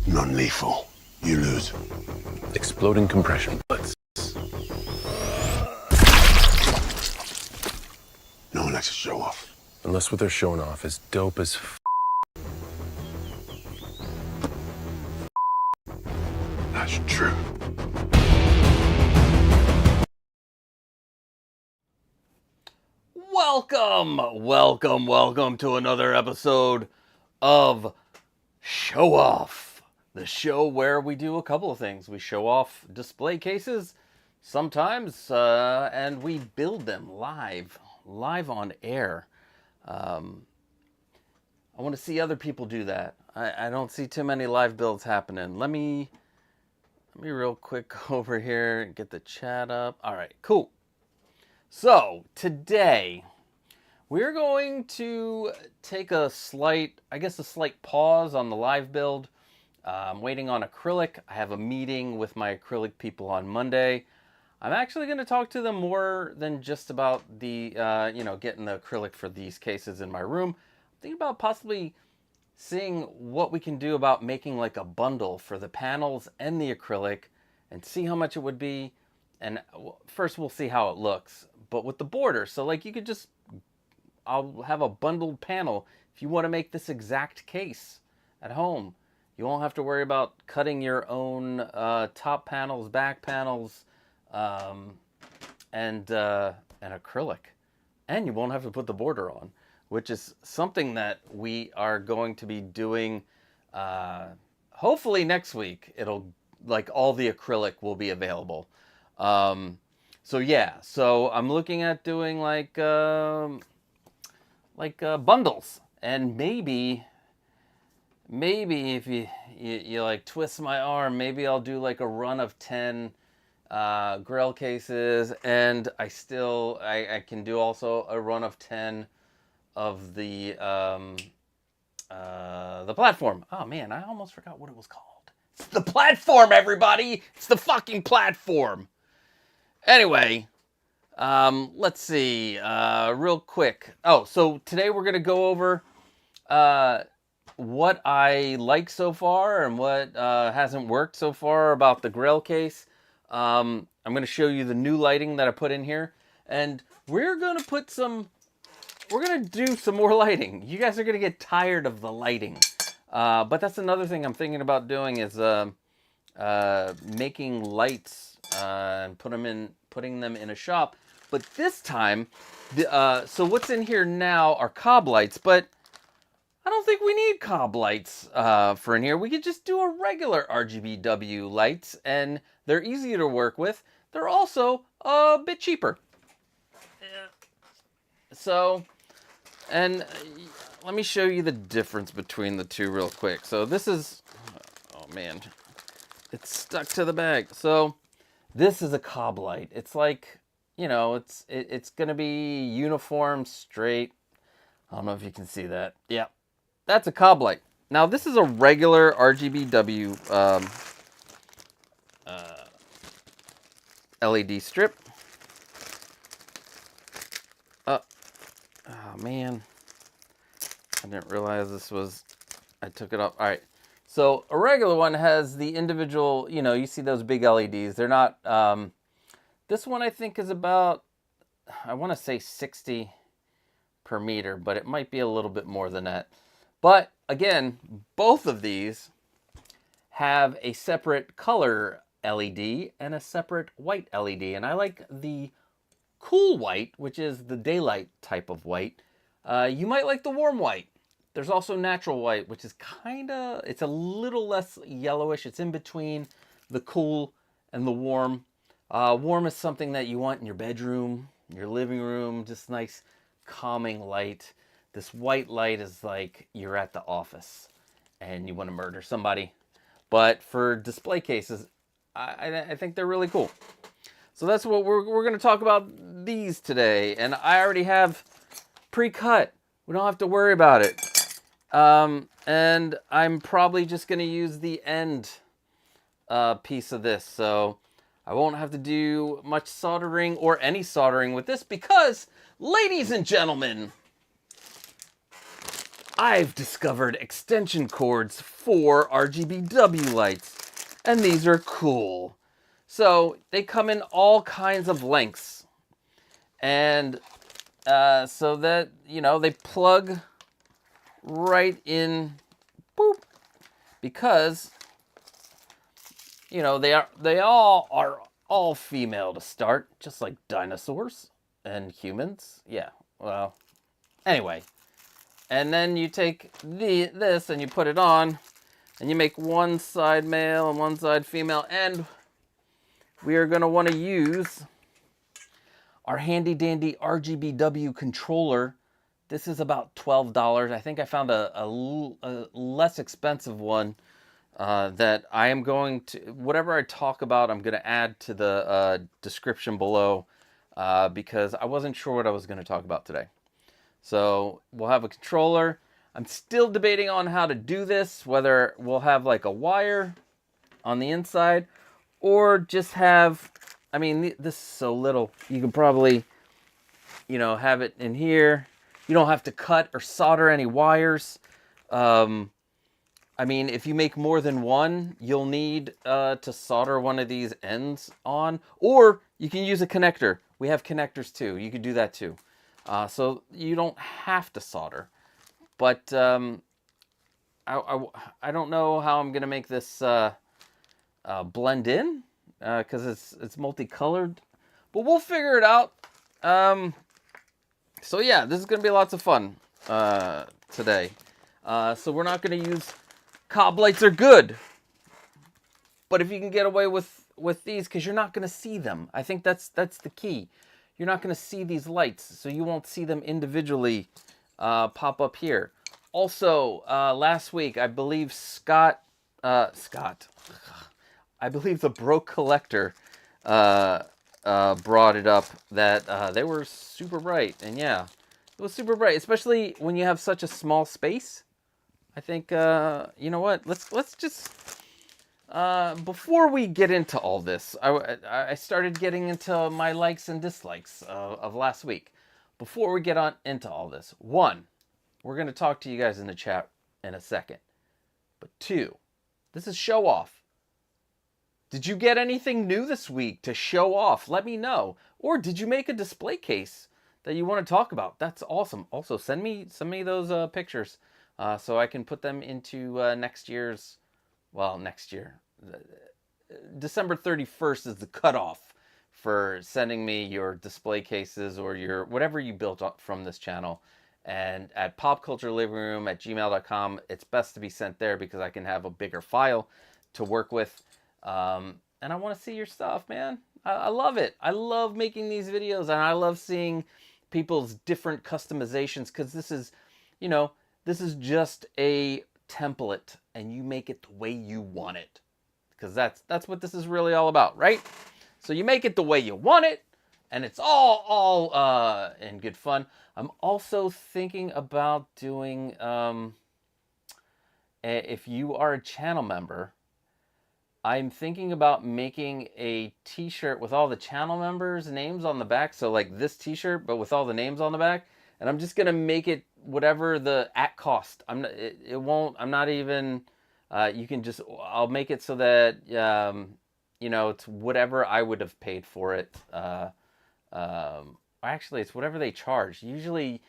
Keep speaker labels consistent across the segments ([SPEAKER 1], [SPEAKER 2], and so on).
[SPEAKER 1] Non-lethal. You lose.
[SPEAKER 2] Exploding compression bullets.
[SPEAKER 1] No one likes to show off.
[SPEAKER 2] Unless what they're showing off is dope as
[SPEAKER 1] That's true.
[SPEAKER 3] Welcome to another episode of Show Off, the show where we do a couple of things. We show off display cases sometimes, and we build them live on air. I want to see other people do that. I don't see too many live builds happening. Let me real quick go over here and get the chat up. All right, cool. So today we're going to take a slight pause on the live build. I'm waiting on acrylic. I have a meeting with my acrylic people on Monday. I'm actually going to talk to them more than just about the, getting the acrylic for these cases in my room. I'm thinking about possibly seeing what we can do about making like a bundle for the panels and the acrylic and see how much it would be. And first we'll see how it looks, but with the border. So like you could just, I'll have a bundled panel. If you want to make this exact case at home, you won't have to worry about cutting your own top panels, back panels, and acrylic. And you won't have to put the border on, which is something that we are going to be doing hopefully next week. It'll, like, all the acrylic will be available. So I'm looking at doing like bundles, and maybe if you like twist my arm, maybe I'll do like a run of 10 Grail cases, and I can do also a run of 10 of the platform. Oh man, I almost forgot what it was called. It's the platform, everybody. It's the fucking platform. Anyway, let's see, real quick. Oh, so today we're going to go over what I like so far and what hasn't worked so far about the Grail case. I'm going to show you the new lighting that I put in here, and we're going to do some more lighting. You guys are going to get tired of the lighting. But that's another thing I'm thinking about doing is making lights and putting them in a shop. But this time, so what's in here now are cob lights, but I don't think we need cob lights for in here. We could just do a regular RGBW lights, and they're easier to work with. They're also a bit cheaper. So, and let me show you the difference between the two real quick. So this is, oh man, it's stuck to the bag. So this is a cob light. It's like, it's going to be uniform, straight. I don't know if you can see that. Yeah, that's a cob light. Now this is a regular RGBW LED strip. Oh man, I didn't realize I took it off. All right. So a regular one has the individual, you see those big LEDs. They're not, this one I think is about, I want to say 60 per meter, but it might be a little bit more than that. But again, both of these have a separate color LED and a separate white LED. And I like the cool white, which is the daylight type of white. You might like the warm white. There's also natural white, which is it's a little less yellowish. It's in between the cool and the warm. Warm is something that you want in your bedroom, your living room, just nice calming light. This white light is like you're at the office and you want to murder somebody. But for display cases, I think they're really cool. So that's what we're going to talk about these today. And I already have pre-cut. We don't have to worry about it. And I'm probably just going to use the end piece of this. So I won't have to do much soldering or any soldering with this because, ladies and gentlemen, I've discovered extension cords for RGBW lights, and these are cool. So they come in all kinds of lengths, and so that, you know, they plug right in, boop, because, you know, they all are all female to start, just like dinosaurs and humans. Yeah, well, anyway. And then you take this and you put it on, and you make one side male and one side female, and we are going to want to use our handy dandy RGBW controller. This is about $12. I think I found a less expensive one that I am going to, whatever I talk about, I'm going to add to the description below because I wasn't sure what I was going to talk about today. So we'll have a controller. I'm still debating on how to do this, whether we'll have like a wire on the inside or just have, I mean, this is so little. You can probably, you know, have it in here. You don't have to cut or solder any wires. I mean, if you make more than one, you'll need to solder one of these ends on, or you can use a connector. We have connectors too. You could do that too. So you don't have to solder, but I don't know how I'm gonna make this blend in because it's multicolored, but we'll figure it out. So yeah, this is gonna be lots of fun today. So we're not gonna use cob lights. Are good, but if you can get away with these, because you're not gonna see them. I think that's the key. You're not going to see these lights, so you won't see them individually pop up here. Also, last week, I believe I believe the Broke Collector brought it up that they were super bright. And yeah, it was super bright, especially when you have such a small space. I think, you know what, let's just... before we get into all this, I started getting into my likes and dislikes of last week. Before we get on into all this, one, we're going to talk to you guys in the chat in a second. But two, this is show off. Did you get anything new this week to show off? Let me know. Or did you make a display case that you want to talk about? That's awesome. Also, send me those pictures so I can put them into next year's. Well, next year. December 31st is the cutoff for sending me your display cases or your whatever you built up from this channel. And at popculturelivingroom@gmail.com, it's best to be sent there because I can have a bigger file to work with. And I want to see your stuff, man. I love it. I love making these videos, and I love seeing people's different customizations because this is, you know, this is just a template and you make it the way you want it, because that's what this is really all about, right? So you make it the way you want it, and it's all in good fun. I'm also thinking about doing if you are a channel member, I'm thinking about making a t-shirt with all the channel members' names on the back. So like this t-shirt, but with all the names on the back. And I'm just going to make it whatever the at cost. I'm not even, you can just, I'll make it so that, you know, it's whatever I would have paid for it. Actually, it's whatever they charge. Usually,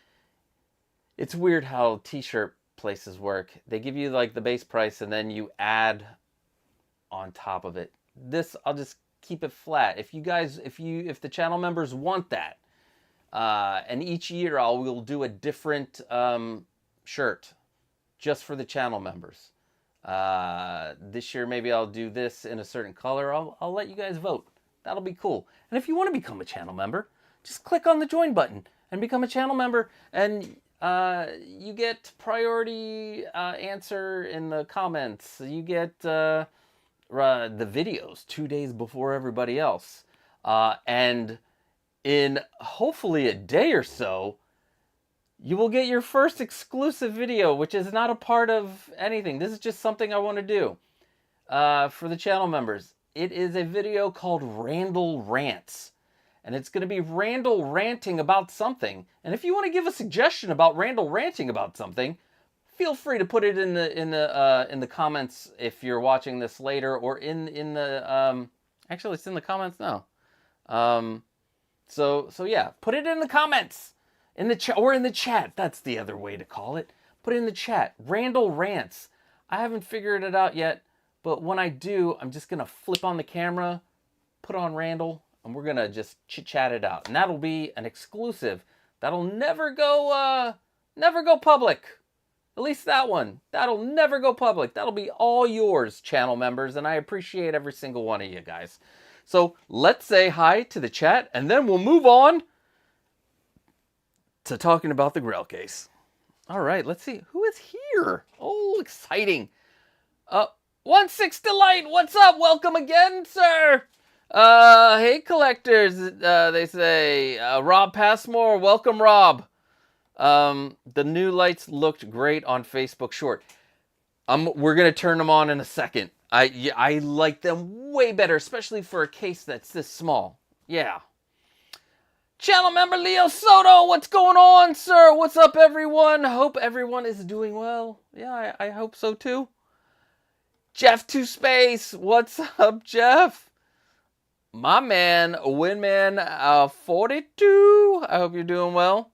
[SPEAKER 3] it's weird how t-shirt places work. They give you like the base price and then you add on top of it. This, I'll just keep it flat. If you guys, if the channel members want that, and each year we'll do a different shirt just for the channel members. This year maybe I'll do this in a certain color. I'll let you guys vote. That'll be cool. And if you want to become a channel member, just click on the join button and become a channel member, and you get priority answer in the comments. You get the videos 2 days before everybody else, and in hopefully a day or so, you will get your first exclusive video, which is not a part of anything. This is just something I want to do for the channel members. It is a video called Randall Rants. And it's going to be Randall ranting about something. And if you want to give a suggestion about Randall ranting about something, feel free to put it in the comments if you're watching this later, or in the actually it's in the comments now. So yeah, put it in the comments, in the chat, or in the chat. That's the other way to call it. Put it in the chat. Randall rants. I haven't figured it out yet, but when I do, I'm just gonna flip on the camera, put on Randall, and we're gonna just chit-chat it out. And that'll be an exclusive. That'll never go public. At least that one. That'll never go public. That'll be all yours, channel members, and I appreciate every single one of you guys. So let's say hi to the chat, and then we'll move on to talking about the Grail case. All right, let's see. Who is here? Oh, exciting. 16 Delight, what's up? Welcome again, sir. Hey, collectors, they say. Rob Passmore, welcome, Rob. The new lights looked great on Facebook Short. We're going to turn them on in a second. I like them way better, especially for a case that's this small. Yeah. Channel member Leo Soto, what's going on, sir? What's up, everyone? Hope everyone is doing well. Yeah, I hope so, too. Jeff to Space, what's up, Jeff? My man, Winman 42, I hope you're doing well.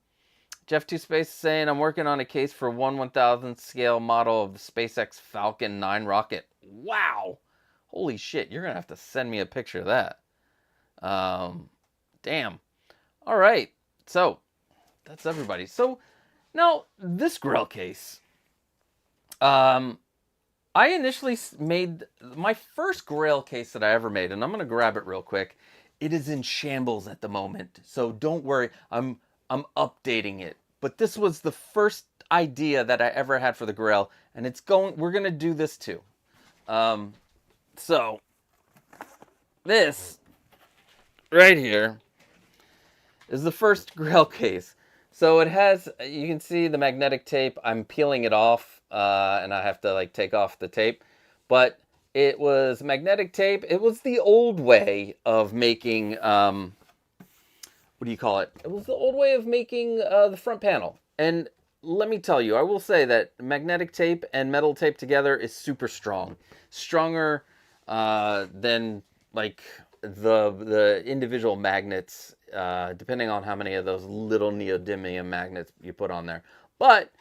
[SPEAKER 3] Jeff 2 Space is saying, I'm working on a case for 1/1000th scale model of the SpaceX Falcon 9 rocket. Wow. Holy shit, you're going to have to send me a picture of that. Damn. All right. So, that's everybody. So, now, this Grail case. I initially made my first Grail case that I ever made, and I'm going to grab it real quick. It is in shambles at the moment, so don't worry. I'm updating it. But this was the first idea that I ever had for the Grail, and we're going to do this too. So, this right here is the first Grail case. So it has, you can see the magnetic tape. I'm peeling it off, and I have to like take off the tape. But it was magnetic tape. It was the old way of making, what do you call it? It was the old way of making the front panel. And let me tell you, I will say that magnetic tape and metal tape together is super strong. Stronger than like the individual magnets, depending on how many of those little neodymium magnets you put on there. But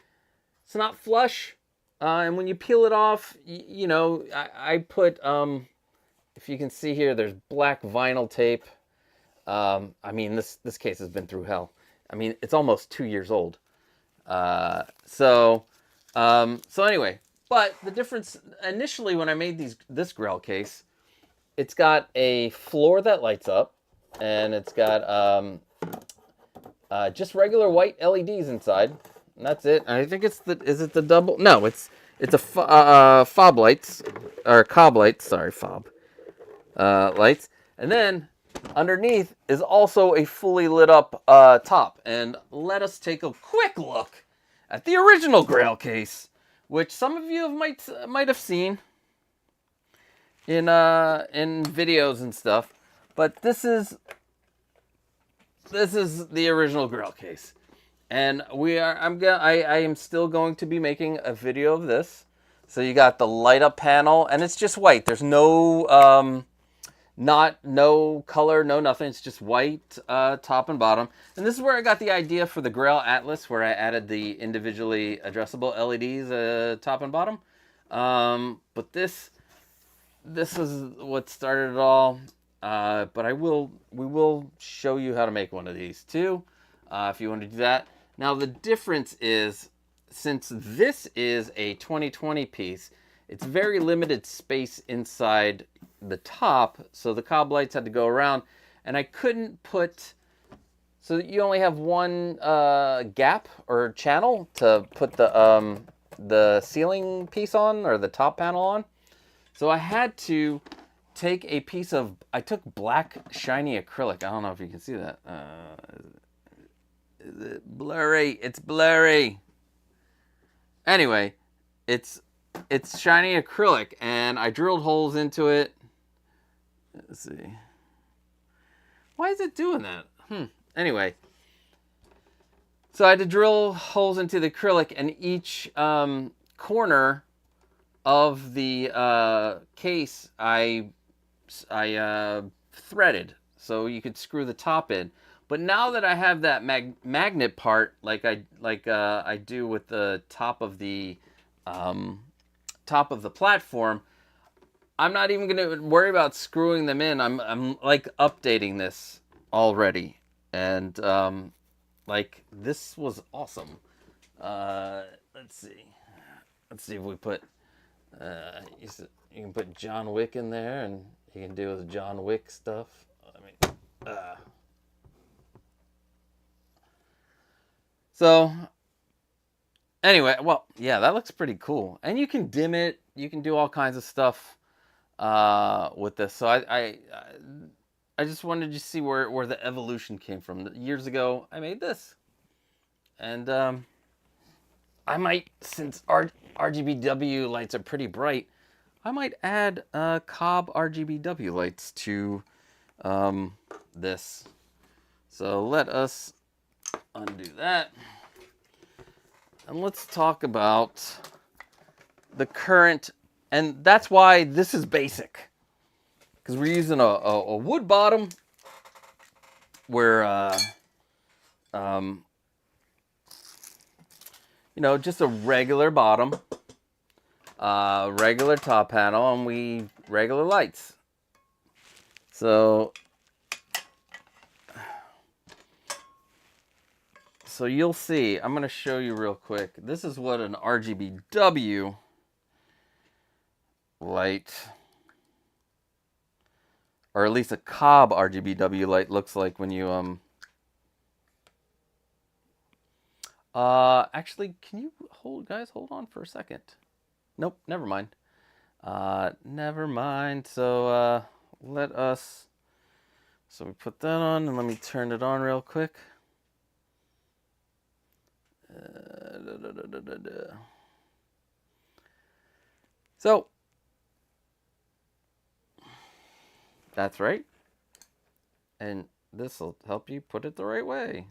[SPEAKER 3] it's not flush. And when you peel it off, you know, I put, if you can see here, there's black vinyl tape. I mean, this case has been through hell. I mean, it's almost 2 years old. So anyway, but the difference initially when I made this Grail case, it's got a floor that lights up, and it's got just regular white LEDs inside, and that's it. I think is it the double? No, it's a fob lights or cob lights. Sorry, fob lights, and then underneath is also a fully lit up top. And let us take a quick look at the original Grail case, which some of you might have seen in videos and stuff. But this is the original Grail case, and I am still going to be making a video of this. So you got the light up panel, and it's just white. There's no no color, no nothing. It's just white top and bottom. And this is where I got the idea for the Grail Atlas, where I added the individually addressable LEDs top and bottom. But this is what started it all. But we will show you how to make one of these too, if you want to do that. Now the difference is, since this is a 2020 piece, it's very limited space inside the top, so the cob lights had to go around, and I couldn't put, so you only have one gap or channel to put the ceiling piece on, or the top panel on. So I had to take a piece of, I took black shiny acrylic. I don't know if you can see that. Is it blurry? It's blurry. Anyway, it's shiny acrylic, and I drilled holes into it. Let's see. Why is it doing that? Anyway. So I had to drill holes into the acrylic, and each corner of the case I threaded, so you could screw the top in. But now that I have that magnet part, like I do with the top of the platform, I'm not even gonna worry about screwing them in. I'm like updating this already, and like this was awesome. Let's see if we put you can put John Wick in there, and you can do with John Wick stuff. I mean, so anyway, well, yeah, that looks pretty cool, and you can dim it. You can do all kinds of stuff with this. So I just wanted to see where the evolution came from. Years ago, I made this, and I might, since RGBW lights are pretty bright, I might add Cobb RGBW lights to this. So let us undo that. And let's talk about the current, and that's why this is basic. Because we're using a wood bottom where, you know, just a regular bottom, regular top panel, and regular lights. So you'll see, I'm going to show you real quick. This is what an RGBW light, or at least a Cobb RGBW light, looks like when you, actually, can you hold on for a second? Nope, never mind. Never mind. So, so we put that on, and let me turn it on real quick. So, that's right. And this will help you put it the right way.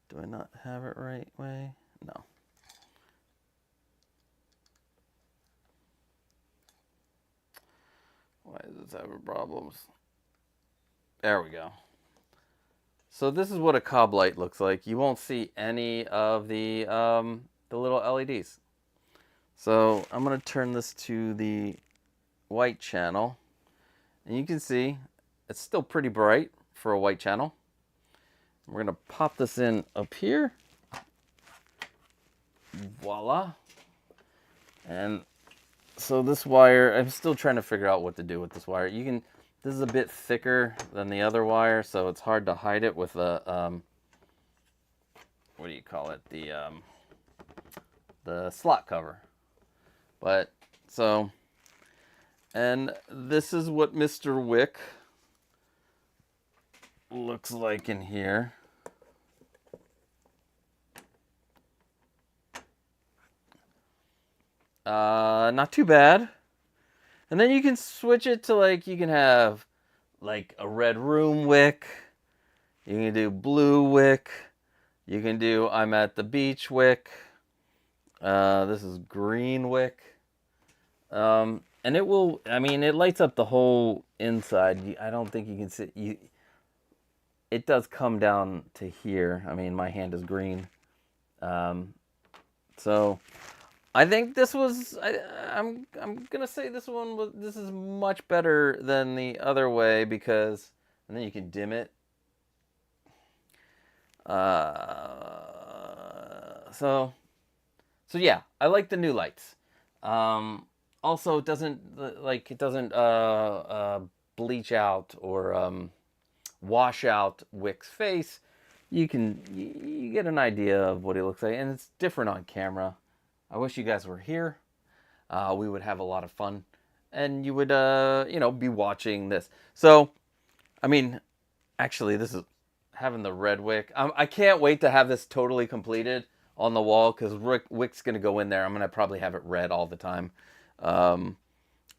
[SPEAKER 3] Do I not have it right way? No. Why is this having problems? There we go. So this is what a Cobb light looks like. You won't see any of the little LEDs. So I'm going to turn this to the white channel. And you can see it's still pretty bright for a white channel. We're going to pop this in up here. Voila. And so this wire, I'm still trying to figure out what to do with this wire. This is a bit thicker than the other wire, so it's hard to hide it with a, what do you call it? The slot cover. But, so, and this is what Mr. Wick looks like in here. Not too bad. And then you can switch it to, like, you can have like a red room wick. You can do blue wick. You can do I'm at the beach wick. This is green wick. And it will, I mean, it lights up the whole inside. I don't think you can see, it does come down to here. I mean, my hand is green. So I think this was, I'm gonna say this is much better than the other way, because, and then you can dim it. So yeah, I like the new lights. Also, it doesn't bleach out or wash out Wick's face. You get an idea of what he looks like, and it's different on camera. I wish you guys were here. We would have a lot of fun, and you would, be watching this. So, I mean, actually, this is having the red wick. I can't wait to have this totally completed on the wall, because Wick's going to go in there. I'm going to probably have it red all the time.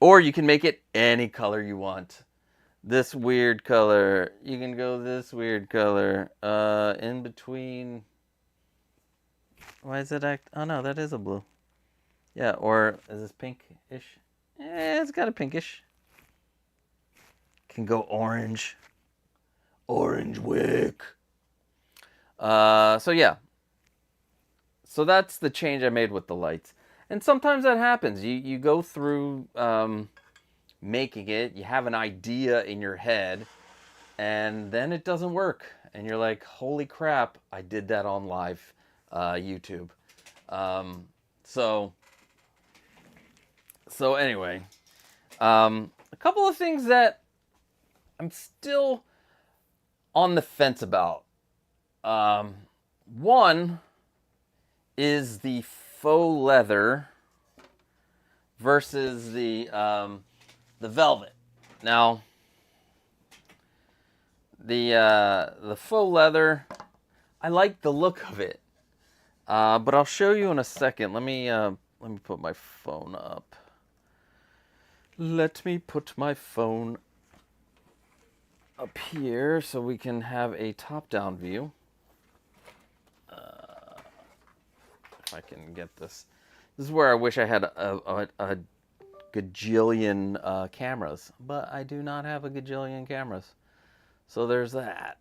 [SPEAKER 3] Or you can make it any color you want. this weird color. You can go this weird color. In between. Why is it act? Oh no, that is a blue. Yeah, or is this pinkish? It's got a pinkish. Can go orange. Orange wick. So yeah. So that's the change I made with the lights. And sometimes that happens. You go through making it. You have an idea in your head. And then it doesn't work. And you're like, holy crap, I did that on live YouTube. So anyway. A couple of things that I'm still on the fence about. One is the faux leather versus the velvet. Now, the faux leather, I like the look of it, but I'll show you in a second. Let me put my phone up. Let me put my phone up here so we can have a top-down view. If I can get this. This is where I wish I had a gajillion cameras, but I do not have a gajillion cameras. So there's that.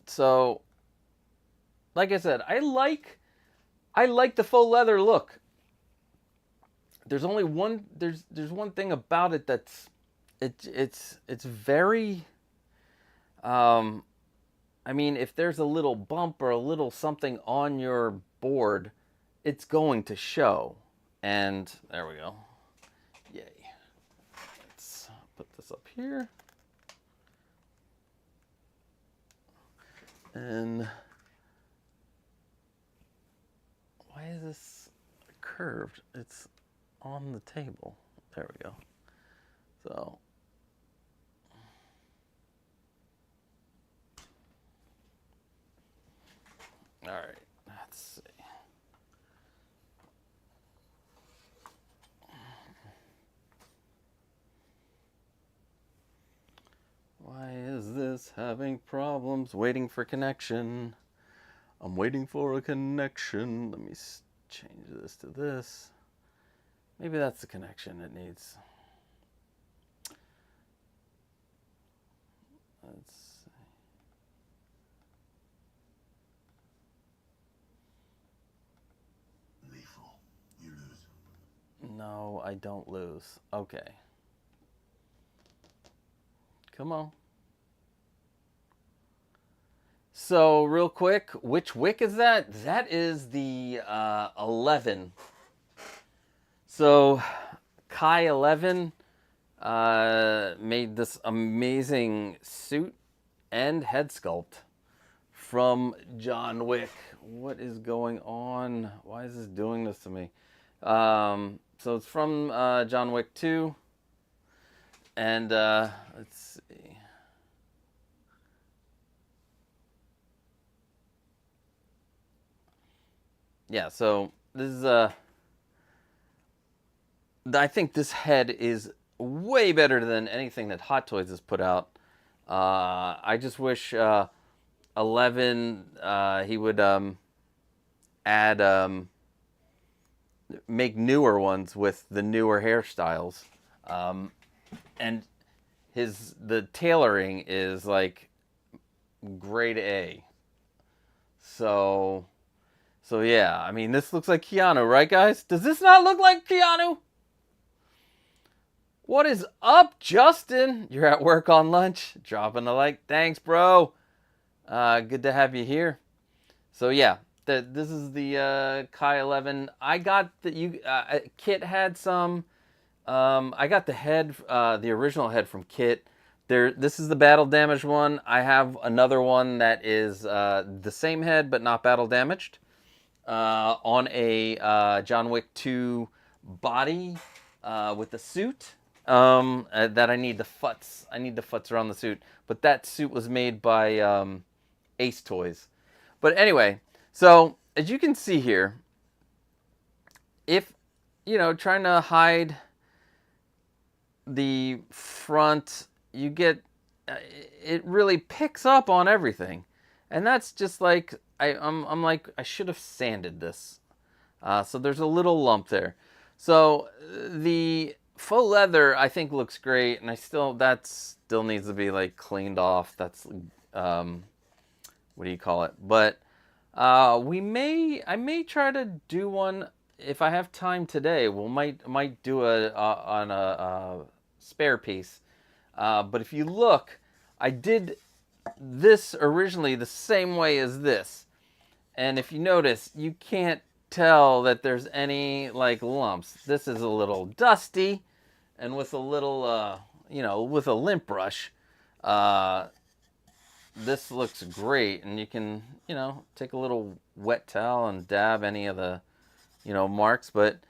[SPEAKER 3] So, like I said, I like the faux leather look. There's only one. There's one thing about it that's it's very. I mean, if there's a little bump or a little something on your board, it's going to show. And there we go. Yay. Let's put this up here. And why is this curved? It's on the table. There we go. So all right, let's see. Why is this having problems? Waiting for connection. I'm waiting for a connection. Let me change this to this. Maybe that's the connection it needs. Let's see.
[SPEAKER 1] Lethal. You lose.
[SPEAKER 3] No, I don't lose. Okay. Come on. So, real quick, which wick is that? That is the 11. So, Kai 11 made this amazing suit and head sculpt from John Wick. What is going on? Why is this doing this to me? So, it's from John Wick 2. And let's see. Yeah, so this is I think this head is way better than anything that Hot Toys has put out. I just wish 11 he would add make newer ones with the newer hairstyles. And the tailoring is like grade A. So yeah, I mean, this looks like Keanu, right, guys? Does this not look like Keanu? What is up, Justin? You're at work on lunch, dropping a like. Thanks, bro. Good to have you here. So yeah, this is the Kai 11. I got Kit had some. I got the head, the original head from Kit. This is the battle damaged one. I have another one that is the same head but not battle damaged. On a John Wick 2 body with the suit. That I need the futs. I need the futs around the suit. But that suit was made by Ace Toys. But anyway, so as you can see here, if trying to hide the front you get, it really picks up on everything. And that's just like, I'm like, I should have sanded this. So there's a little lump there. So the faux leather I think looks great, and that still needs to be like cleaned off. That's what do you call it? But I may try to do one if I have time today. Might do on a spare piece. But if you look, I did this originally the same way as this. And if you notice, you can't tell that there's any like lumps. This is a little dusty, and with a little, with a lint brush, this looks great. And you can, take a little wet towel and dab any of the, marks. But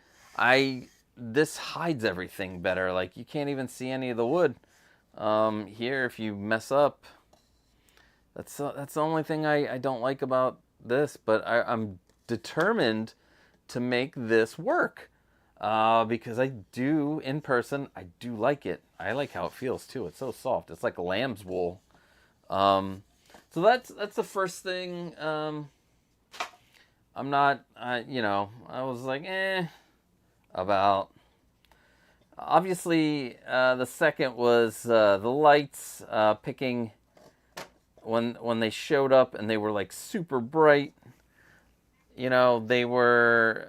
[SPEAKER 3] this hides everything better. Like you can't even see any of the wood. Here, if you mess up, that's the only thing I don't like about this, but I'm determined to make this work because I do, in person, I do like it. I like how it feels too. It's so soft. It's like lamb's wool. So that's the first thing. I'm not, I was like, about. Obviously, the second was the lights, picking when they showed up and they were like super bright. They were,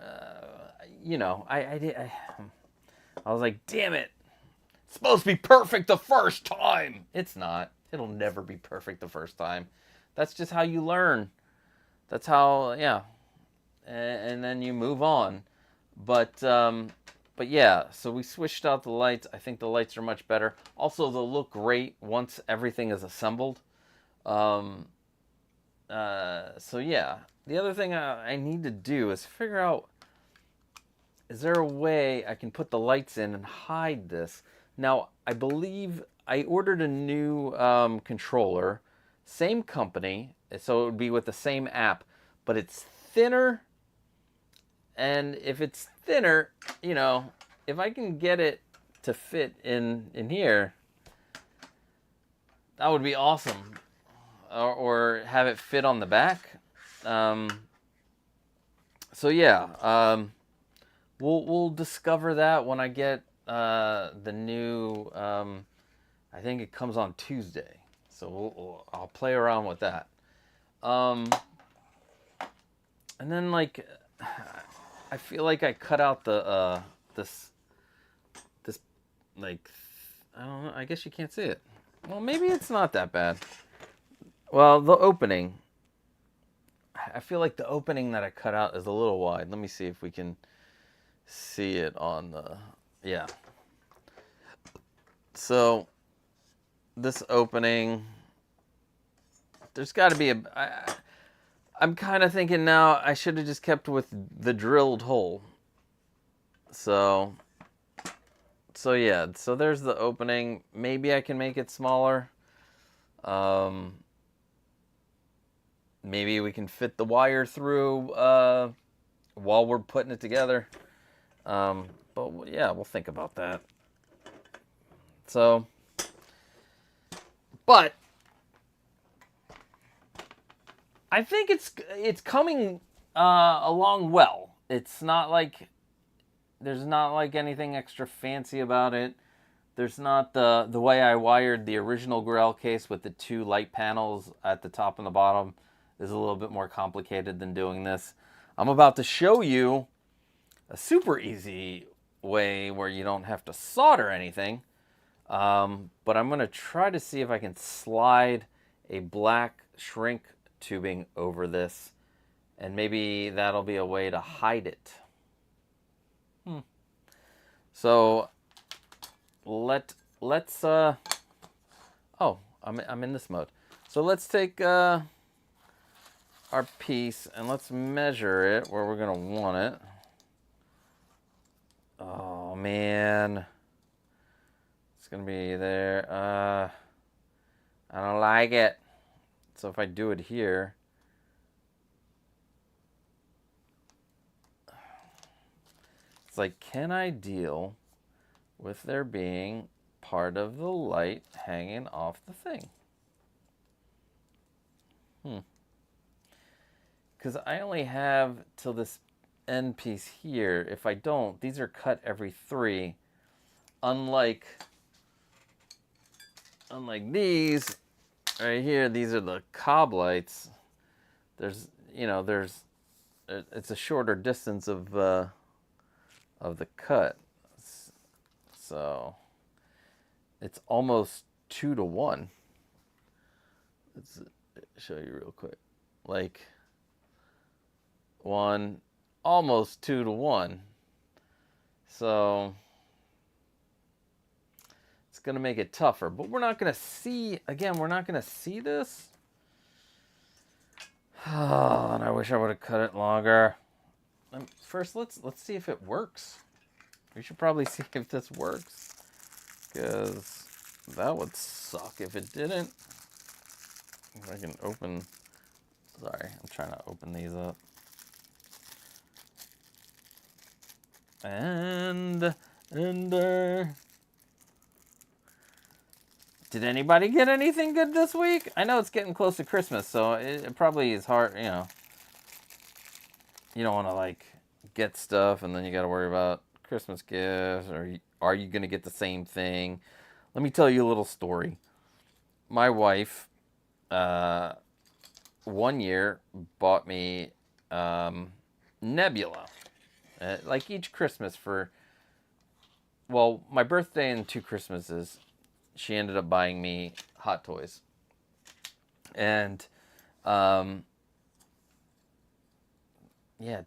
[SPEAKER 3] I was like, damn it, it's supposed to be perfect the first time. It's not. It'll never be perfect the first time. That's just how you learn. That's how, yeah. And then you move on. But yeah, so we switched out the lights. I think the lights are much better. Also, they'll look great once everything is assembled. So yeah, the other thing I need to do is figure out, is there a way I can put the lights in and hide this? Now, I believe I ordered a new controller, same company, so it would be with the same app, but it's thinner. And if it's thinner, if I can get it to fit in here, that would be awesome. Or have it fit on the back. So yeah, we'll discover that when I get the new. I think it comes on Tuesday, so I'll play around with that. And then like, I feel like I cut out the this like, I don't know. I guess you can't see it. Well, maybe it's not that bad. Well, the opening, I feel like the opening that I cut out is a little wide. Let me see if we can see it on the, yeah. So, this opening, there's got to be I'm kind of thinking now I should have just kept with the drilled hole. So yeah, so there's the opening. Maybe I can make it smaller. Maybe we can fit the wire through while we're putting it together. But yeah, we'll think about that. So, but I think it's coming along well. It's not like, there's not like anything extra fancy about it. There's not the way I wired the original Grail case with the two light panels at the top and the bottom is a little bit more complicated than doing this. I'm about to show you a super easy way where you don't have to solder anything. But I'm going to try to see if I can slide a black shrink tubing over this, and maybe that'll be a way to hide it. So let's oh, I'm in this mode. So let's take our piece and let's measure it where we're gonna want it. Oh man, it's gonna be there. I don't like it. So if I do it here, it's like, can I deal with there being part of the light hanging off the thing. Because I only have till this end piece here. If I don't, these are cut every 3. Unlike these right here, these are the cob lights. There's, it's a shorter distance of the cut. So it's almost 2 to 1. Let's show you real quick. Like, almost 2 to 1. So it's going to make it tougher, but we're not going to see, again, we're not going to see this. Oh, and I wish I would have cut it longer. First, let's see if it works. We should probably see if this works, because that would suck if it didn't. If I can open, sorry, I'm trying to open these up. And did anybody get anything good this week? I know it's getting close to Christmas, so it probably is hard, you know. You don't want to, like, get stuff and then you got to worry about Christmas gifts, or are you going to get the same thing? Let me tell you a little story. My wife, 1 year, bought me Nebula. Like each Christmas for, well, my birthday and 2 Christmases, she ended up buying me Hot Toys. And, yeah,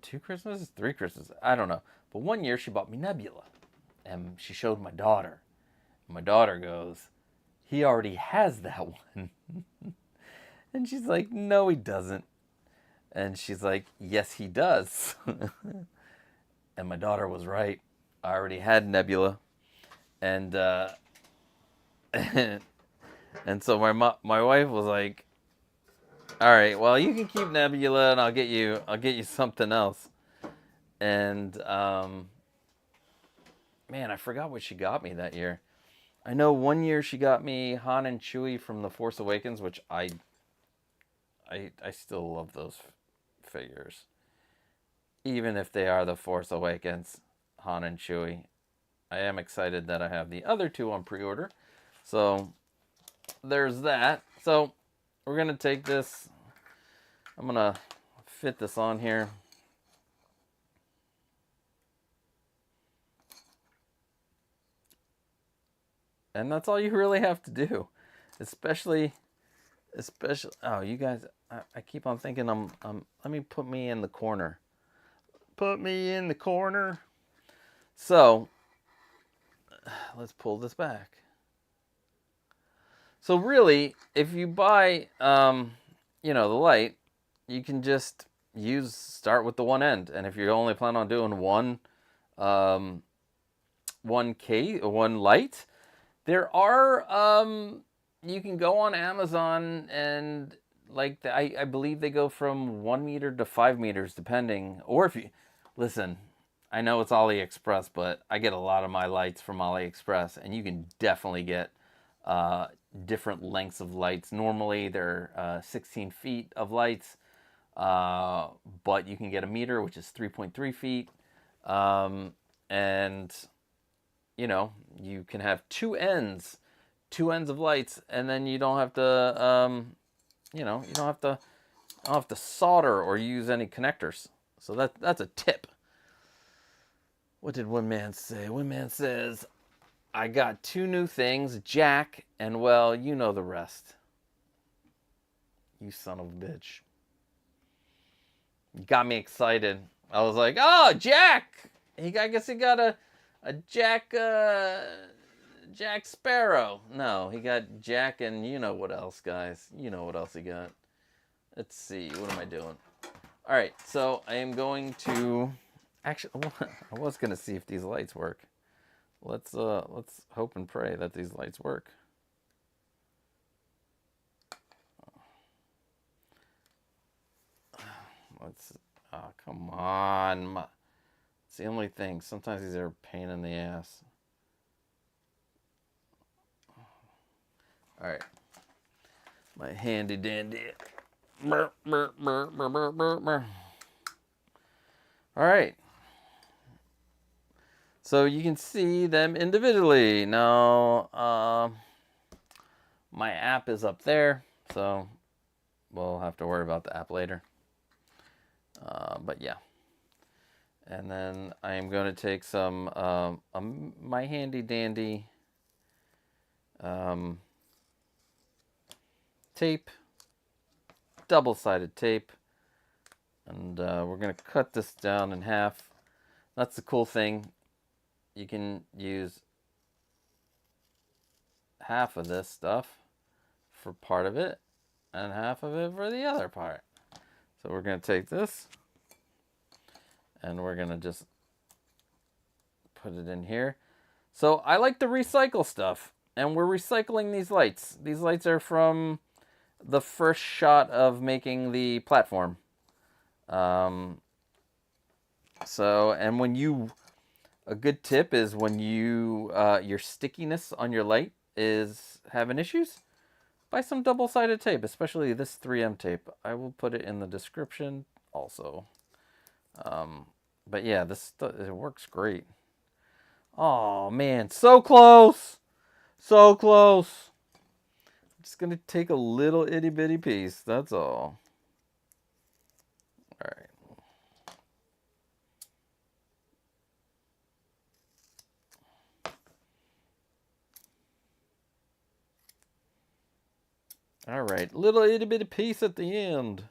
[SPEAKER 3] 2 Christmases, 3 Christmases, I don't know. But 1 year she bought me Nebula. And she showed my daughter. My daughter goes, he already has that one. And she's like, no, he doesn't. And she's like, yes, he does. And my daughter was right. I already had Nebula. And and so my wife was like, all right, well, you can keep Nebula and I'll get you something else. And man, I forgot what she got me that year. I know 1 year she got me Han and Chewie from The Force Awakens, which I still love those figures. Even if they are The Force Awakens, Han and Chewie. I am excited that I have the other 2 on pre-order. So, there's that. So, we're going to take this. I'm going to fit this on here. And that's all you really have to do. Especially, oh, you guys, I keep on thinking let me put me in the corner. Put me in the corner. So, let's pull this back. So really, if you buy, the light, you can just start with the one end. And if you only plan on doing one light, there are, you can go on Amazon and like, I believe they go from 1 meter to 5 meters, depending. Or if you, listen, I know it's AliExpress, but I get a lot of my lights from AliExpress, and you can definitely get different lengths of lights. Normally, they're 16 feet of lights, but you can get a meter, which is 3.3 feet. And, you can have two ends of lights, and then you don't have to, you don't have to solder or use any connectors. So that's a tip. What did one man say? One man says, I got 2 new things, Jack, and well, you know the rest. You son of a bitch. You got me excited. I was like, oh, Jack! I guess he got a Jack Sparrow. No, he got Jack and you know what else, guys. You know what else he got. Let's see, what am I doing? All right, so I am going to... Actually, I was going to see if these lights work. Let's hope and pray that these lights work. Oh, come on. It's the only thing. Sometimes these are a pain in the ass. All right. My handy dandy. All right. So you can see them individually. Now, my app is up there, so we'll have to worry about the app later. But yeah. And then I am going to take some my handy dandy tape, double-sided tape, and we're going to cut this down in half. That's the cool thing. You can use half of this stuff for part of it and half of it for the other part. So we're going to take this and we're going to just put it in here. So I like to recycle stuff, and we're recycling these lights. These lights are from the first shot of making the platform. And when you, a good tip is when you, your stickiness on your light is having issues, buy some double-sided tape, especially this 3M tape. I will put it in the description also. But yeah, it works great. Oh man, so close! So close! I'm just gonna take a little itty bitty piece, that's all. Alright. Alright, little itty bitty piece at the end.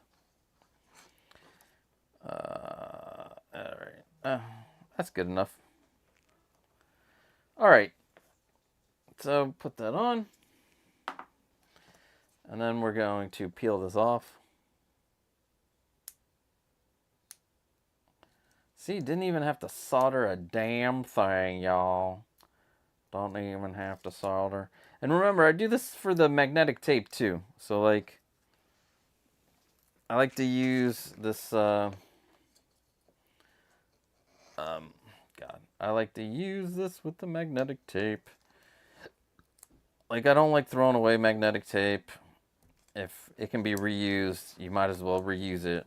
[SPEAKER 3] Alright, that's good enough. Alright, so put that on. And then we're going to peel this off. See, didn't even have to solder a damn thing, y'all. Don't even have to solder. And remember, I do this for the magnetic tape too. So like, I like to use this, I like to use this with the magnetic tape. Like, I don't like throwing away magnetic tape. If it can be reused, you might as well reuse it.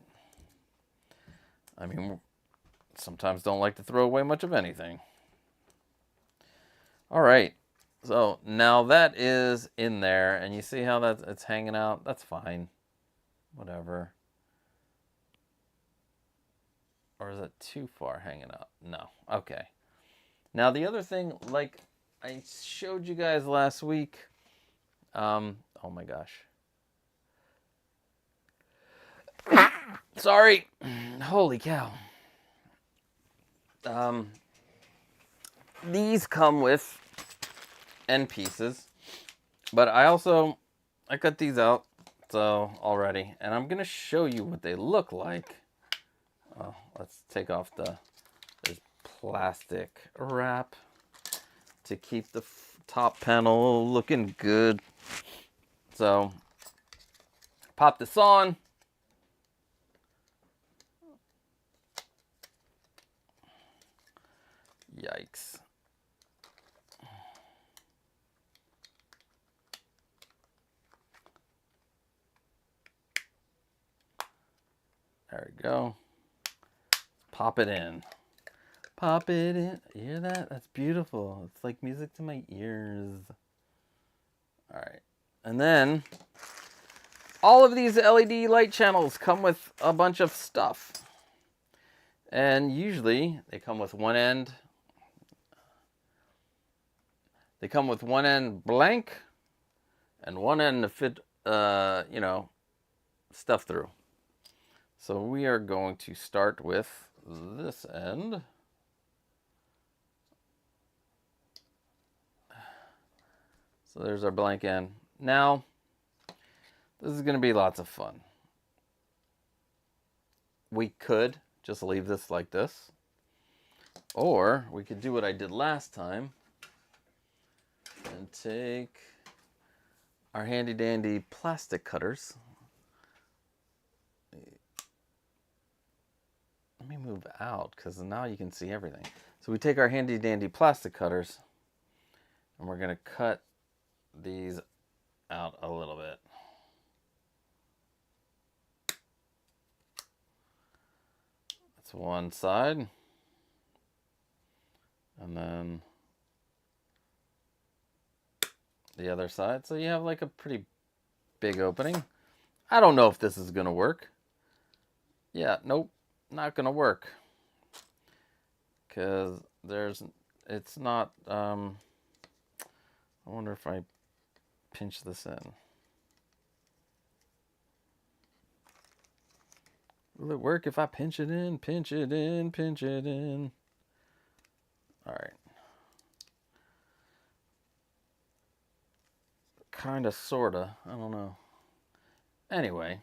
[SPEAKER 3] I mean, sometimes don't like to throw away much of anything. All right, so now that is in there, and you see how it's hanging out? That's fine, whatever. Or is it too far hanging out? No, okay. Now the other thing, like I showed you guys last week, oh my gosh. Sorry, holy cow. These come with end pieces, but I cut these out so already, and I'm gonna show you what they look like. Oh, let's take off this plastic wrap to keep the top panel looking good. So pop this on. Yikes. There we go. Pop it in. Pop it in. You hear that? That's beautiful. It's like music to my ears. All right. And then all of these LED light channels come with a bunch of stuff. And usually they come with one end. They come with one end blank and one end to fit, stuff through. So we are going to start with this end. So there's our blank end. Now, this is going to be lots of fun. We could just leave this like this. Or we could do what I did last time and take our handy dandy plastic cutters. Let me move out because now you can see everything. So we take our handy dandy plastic cutters and we're going to cut these out a little bit. That's one side. And then the other side. So you have like a pretty big opening. I don't know if this is going to work. Yeah, nope, not going to work. Because it's not, I wonder if I pinch this in. Will it work if I pinch it in, pinch it in, pinch it in? All right. Kind of, sort of. I don't know. Anyway.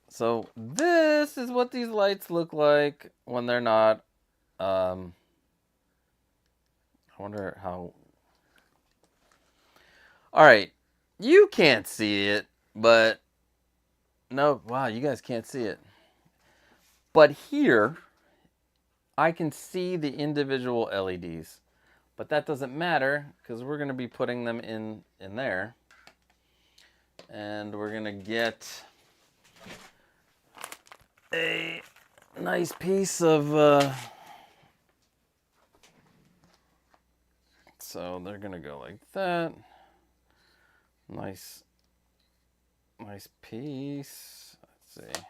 [SPEAKER 3] So this is what these lights look like when they're not. I wonder how... All right. You can't see it, but... No, wow, you guys can't see it. But here, I can see the individual LEDs. But that doesn't matter, because we're going to be putting them in there. And we're going to get a nice piece of... So they're going to go like that. Nice piece. Let's see.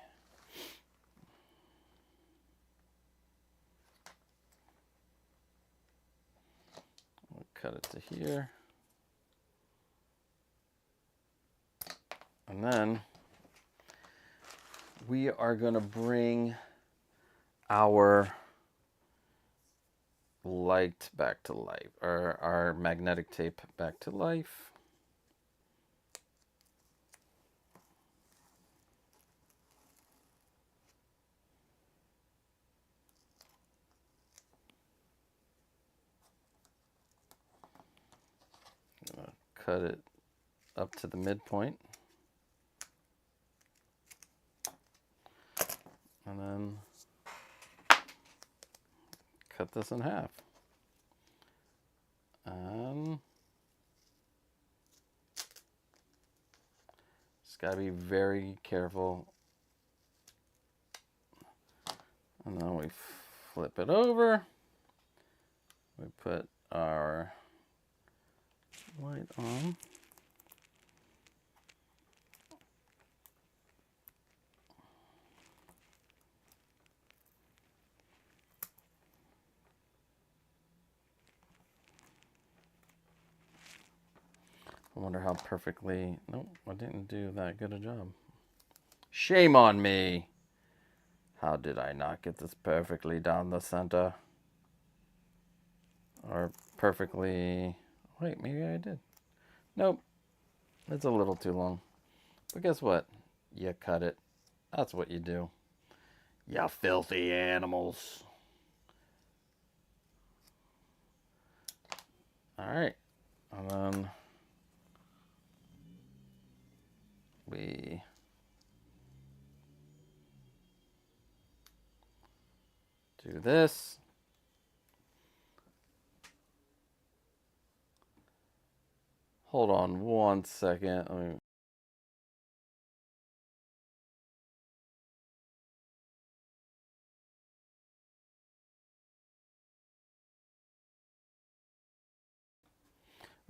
[SPEAKER 3] We'll cut it to here. And then we are going to bring our light back to life, or our magnetic tape back to life. Cut it up to the midpoint. And then cut this in half. And just gotta be very careful. And then we flip it over. We put our light on. I wonder how perfectly... Nope, I didn't do that good a job. Shame on me! How did I not get this perfectly down the center? Or perfectly... Wait, maybe I did. Nope. It's a little too long. But guess what? You cut it. That's what you do. You filthy animals. Alright. And then we do this. Hold on one second. All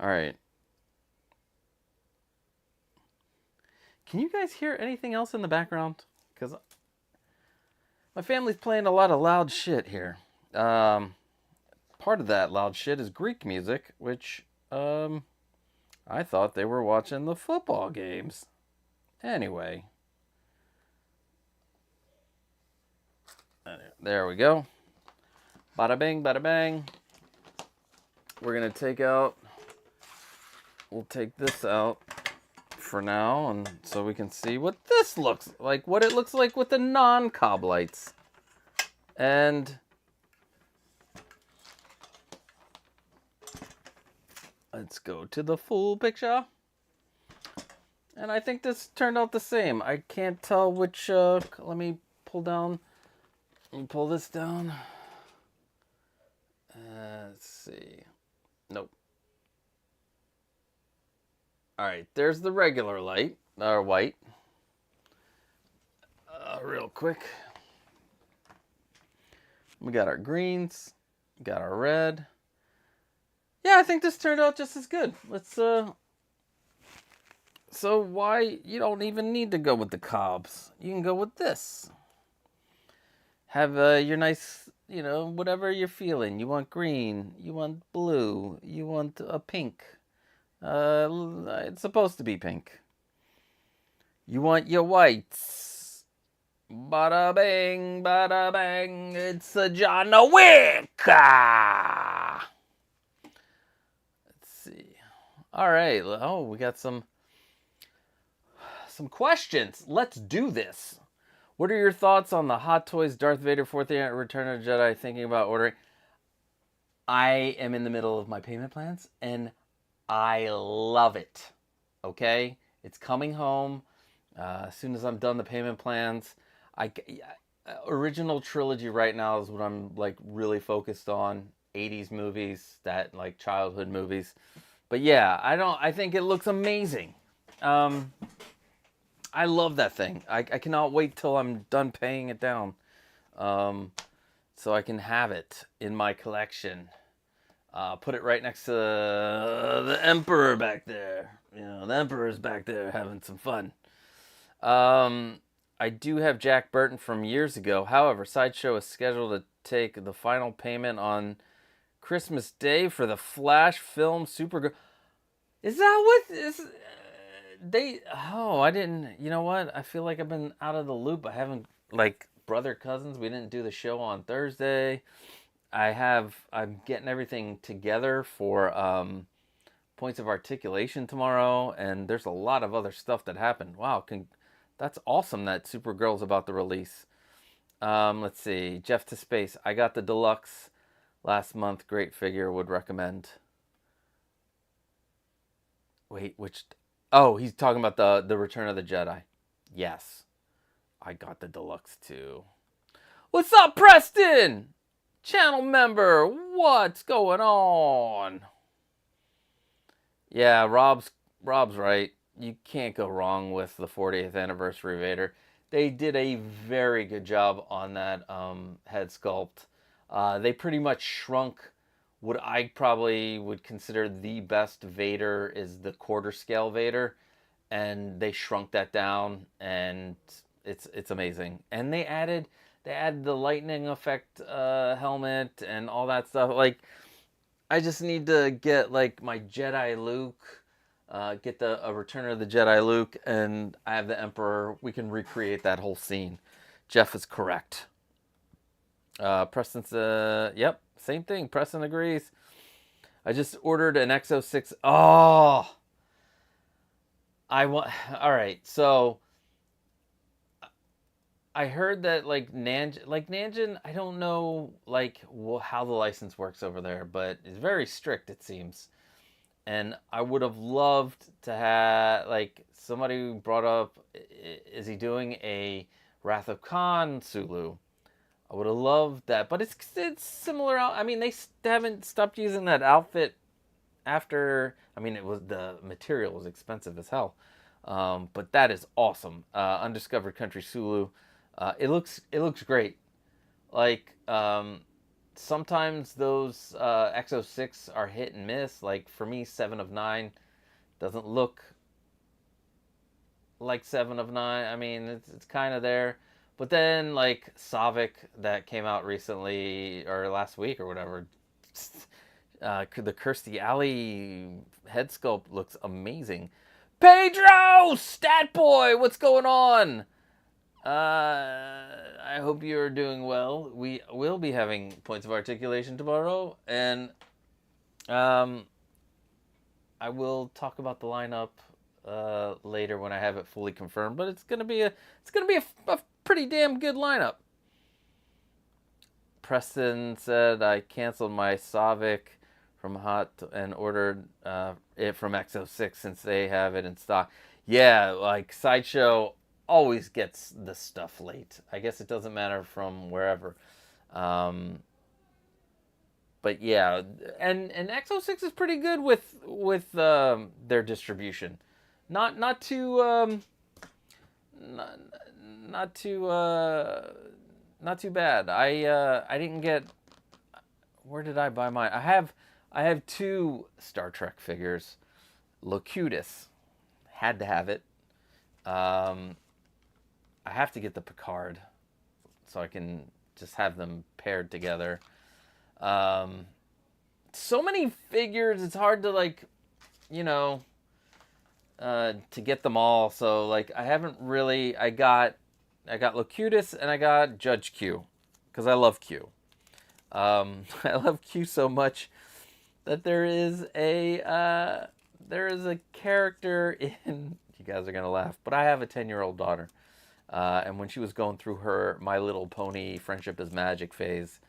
[SPEAKER 3] right. Can you guys hear anything else in the background? Because my family's playing a lot of loud shit here. Part of that loud shit is Greek music, which I thought they were watching the football games. Anyway. There we go. Bada bing, bada bang. We're going to take out... We'll take this out for now, and so we can see what this looks like, what it looks like with the non-cob lights. And let's go to the full picture. And I think this turned out the same. I can't tell which, let me pull down, let me pull this down. Let's see. Nope. All right, there's the regular light, or white. Real quick. We got our greens, got our red. Yeah, I think this turned out just as good. Let's, so why, you don't even need to go with the cobs. You can go with this. Have your nice, whatever you're feeling. You want green, you want blue, you want a pink. It's supposed to be pink. You want your whites. Bada bang, it's a John Wick. Let's see. All right. Oh, we got some questions. Let's do this. What are your thoughts on the Hot Toys Darth Vader 4th Year Return of the Jedi? Thinking about ordering. I am in the middle of my payment plans, and I love it. Okay? It's coming home. As soon as I'm done the payment plans, original trilogy right now is what I'm like really focused on. 80s movies, that like childhood movies. But yeah, I think it looks amazing. I love that thing. I cannot wait till I'm done paying it down. So I can have it in my collection. Put it right next to the Emperor back there. The Emperor's back there having some fun. I do have Jack Burton from years ago. However, Sideshow is scheduled to take the final payment on Christmas Day for the Flash film Supergirl. Is that what is they? Oh, I didn't. You know what? I feel like I've been out of the loop. I haven't, like, brother cousins. We didn't do the show on Thursday. I'm getting everything together for Points of Articulation tomorrow, and there's a lot of other stuff that happened. Wow, that's awesome that Supergirl's about to release. Let's see. Jeff to Space. I got the deluxe last month. Great figure. Would recommend. Wait, which? Oh, he's talking about the Return of the Jedi. Yes. I got the deluxe too. What's up, Preston? Channel member. What's going on? Yeah, Rob's right. You can't go wrong with the 40th anniversary Vader. They did a very good job on that head sculpt. They pretty much shrunk what I probably would consider the best Vader is the quarter scale Vader, and they shrunk that down, and it's amazing. And they added the lightning effect helmet and all that stuff. Like, I just need to get like my Jedi Luke, get a Return of the Jedi Luke, and I have the Emperor. We can recreate that whole scene. Jeff is correct. Preston's, yep, same thing. Preston agrees. I just ordered an XO6. Oh, all right. So I heard that like Nanjing, I don't know like how the license works over there, but it's very strict, it seems. And I would have loved to have, like, somebody brought up, is he doing a Wrath of Khan Sulu? I would have loved that, but it's similar. I mean, they haven't stopped using that outfit after. I mean, the material was expensive as hell, but that is awesome. Undiscovered Country Sulu. It looks great. Like, sometimes those XO6 are hit and miss. Like, for me, 7 of 9 doesn't look like 7 of 9. I mean, it's kind of there. But then, like, Savik that came out recently, or last week or whatever, the Kirstie Alley head sculpt looks amazing. Pedro! Stat Boy! What's going on? I hope you're doing well. We will be having Points of Articulation tomorrow, and I will talk about the lineup later when I have it fully confirmed. But it's gonna be a pretty damn good lineup. Preston said I canceled my Savik from Hot and ordered it from XO6 since they have it in stock. Yeah, like Sideshow always gets the stuff late. I guess it doesn't matter from wherever. But yeah, and XO6 is pretty good with their distribution. not too not too not too bad. I didn't get. Where did I buy mine? I have 2 Star Trek figures. Locutus, had to have it. I have to get the Picard, so I can just have them paired together. So many figures, it's hard to like, you know, to get them all. So like, I haven't really. I got Locutus and I got Judge Q, because I love Q. I love Q so much that there is a character in. You guys are gonna laugh, but I have a 10-year-old daughter, and when she was going through her My Little Pony Friendship is Magic phase,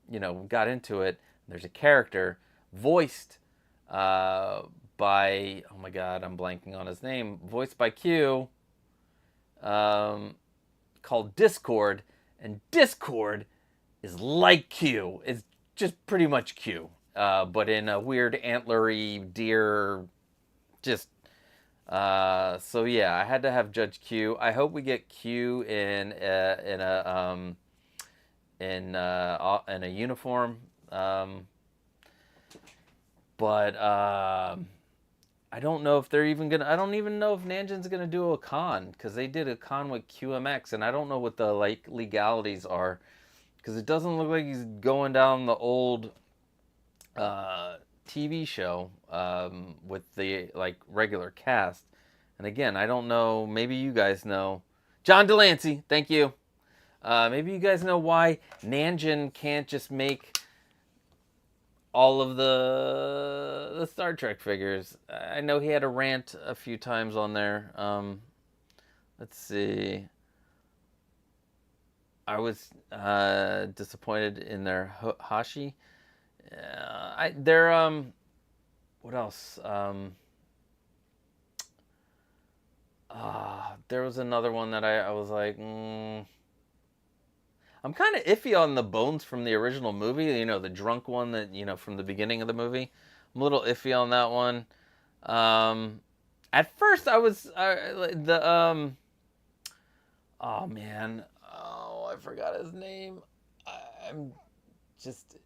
[SPEAKER 3] you know, got into it. There's a character voiced by, oh my god, I'm blanking on his name, voiced by Q, called Discord, and Discord is like Q. It's just pretty much Q, but in a weird antlery deer, just, so yeah, I had to have Judge Q. I hope we get Q in a uniform, but I don't know if they're even gonna. I don't even know if Nanjin's gonna do a con, because they did a con with QMX, and I don't know what the like legalities are, because it doesn't look like he's going down the old TV show with the like regular cast. And again, I don't know. Maybe you guys know. John Delancey, thank you. Maybe you guys know why Nanjin can't just make all of the Star Trek figures. I know he had a rant a few times on there. Let's see. I was disappointed in their Hashi. What else? There was another one that I was like, I'm kind of iffy on the bones from the original movie. You know, the drunk one that, you know, from the beginning of the movie. I'm a little iffy on that one. At first I was, oh man. Oh, I forgot his name. I'm just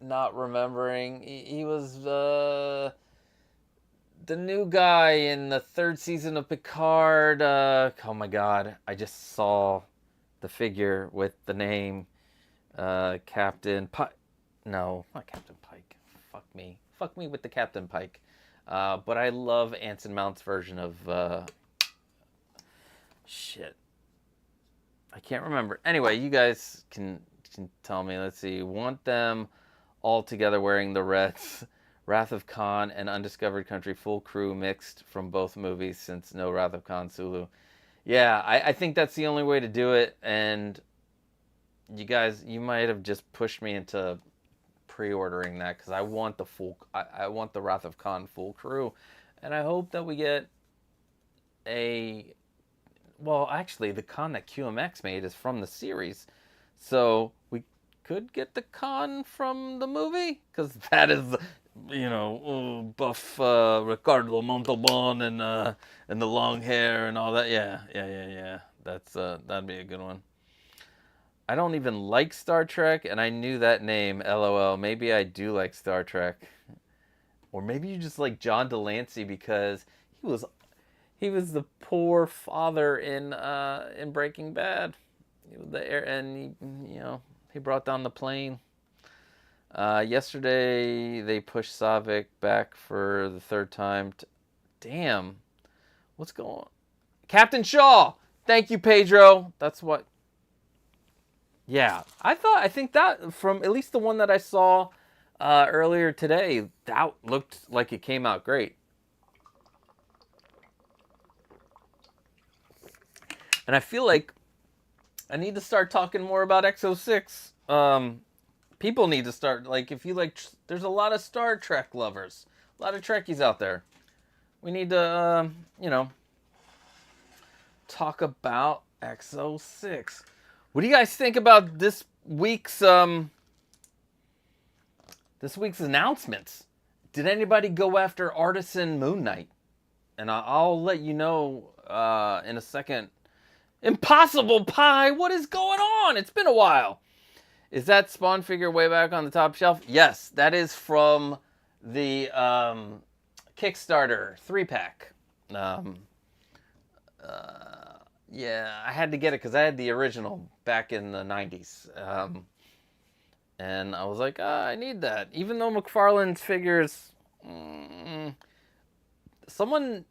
[SPEAKER 3] not remembering. He was, the new guy in the 3rd season of Picard. Oh my god. I just saw the figure with the name Captain Pike. No, not Captain Pike. Fuck me. Fuck me with the Captain Pike. But I love Anson Mount's version of shit. I can't remember. Anyway, you guys can tell me. Let's see. Want them all together wearing the Reds. Wrath of Khan and Undiscovered Country full crew mixed from both movies, since no Wrath of Khan Sulu. Yeah, I think that's the only way to do it, and you guys, you might have just pushed me into pre-ordering that, because I want the I want the Wrath of Khan full crew, and I hope that we get well, actually, the Khan that QMX made is from the series, so we could get the Khan from the movie, because that is, you know, buff Ricardo Montalban and the long hair and all that. Yeah. That's that'd be a good one. I don't even like Star Trek, and I knew that name. LOL. Maybe I do like Star Trek, or maybe you just like John Delancey because he was the poor father in Breaking Bad. He was there, and he brought down the plane. Yesterday, they pushed Savick back for the 3rd time. Damn. What's going on? Captain Shaw! Thank you, Pedro. That's what... Yeah. I think that, from at least the one that I saw earlier today, that looked like it came out great. And I feel like I need to start talking more about X06. People need to start, like, if you like, there's a lot of Star Trek lovers, a lot of Trekkies out there. We need to, talk about X06. What do you guys think about this week's announcements? Did anybody go after Artisan Moon Knight? and I'll let you know in a second. Impossible Pie, what is going on? It's been a while. Is that Spawn figure way back on the top shelf? Yes, that is from the Kickstarter 3-pack. Yeah, I had to get it because I had the original back in the 90s. And I was like, I need that. Even though McFarlane's figures... someone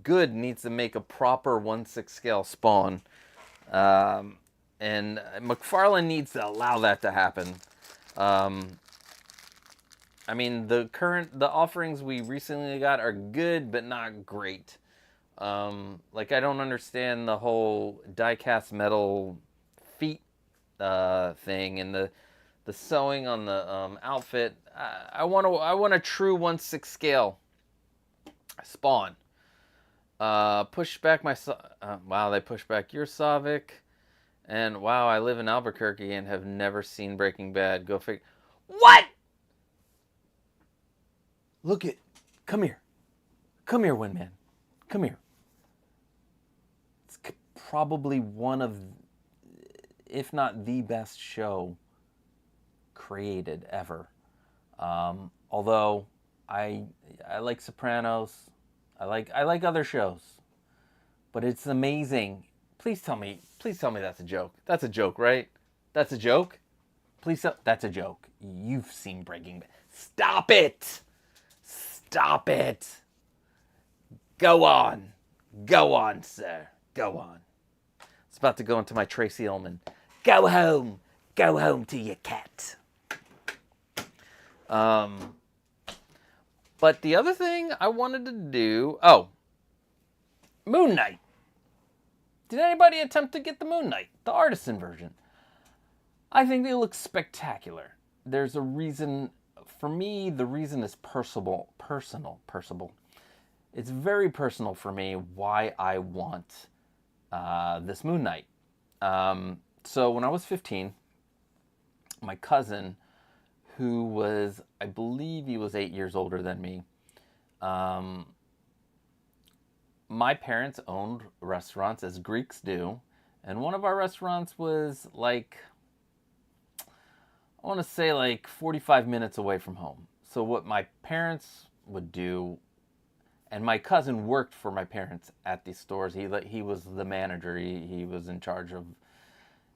[SPEAKER 3] good needs to make a proper 1/6 scale Spawn. And McFarlane needs to allow that to happen. I mean, the offerings we recently got are good, but not great. Like, I don't understand the whole die-cast metal feet thing and the sewing on the outfit. I want a true 1/6 scale Spawn. Push back my... wow, they pushed back your Savick. And wow, I live in Albuquerque and have never seen Breaking Bad. Go figure. What? Look it. Come here. Come here, Windman. Come here. It's probably one of, if not the best show created ever. Although I like Sopranos. I like other shows. But it's amazing. Please tell me that's a joke. That's a joke, right? That's a joke? Please tell... That's a joke. You've seen Breaking Bad. Stop it! Stop it! Go on. Go on, sir. Go on. It's about to go into my Tracy Ullman. Go home. Go home to your cat. But the other thing I wanted to do... Oh. Moon Knight. Did anybody attempt to get the Moon Knight, the artisan version? I think they look spectacular. There's a reason, for me, the reason is personal. It's very personal for me why I want this Moon Knight. So when I was 15, my cousin, who was, I believe he was 8 years older than me, my parents owned restaurants, as Greeks do, and one of our restaurants was like, I want to say like 45 minutes away from home. So what my parents would do, and my cousin worked for my parents at these stores. He was the manager. He was in charge of...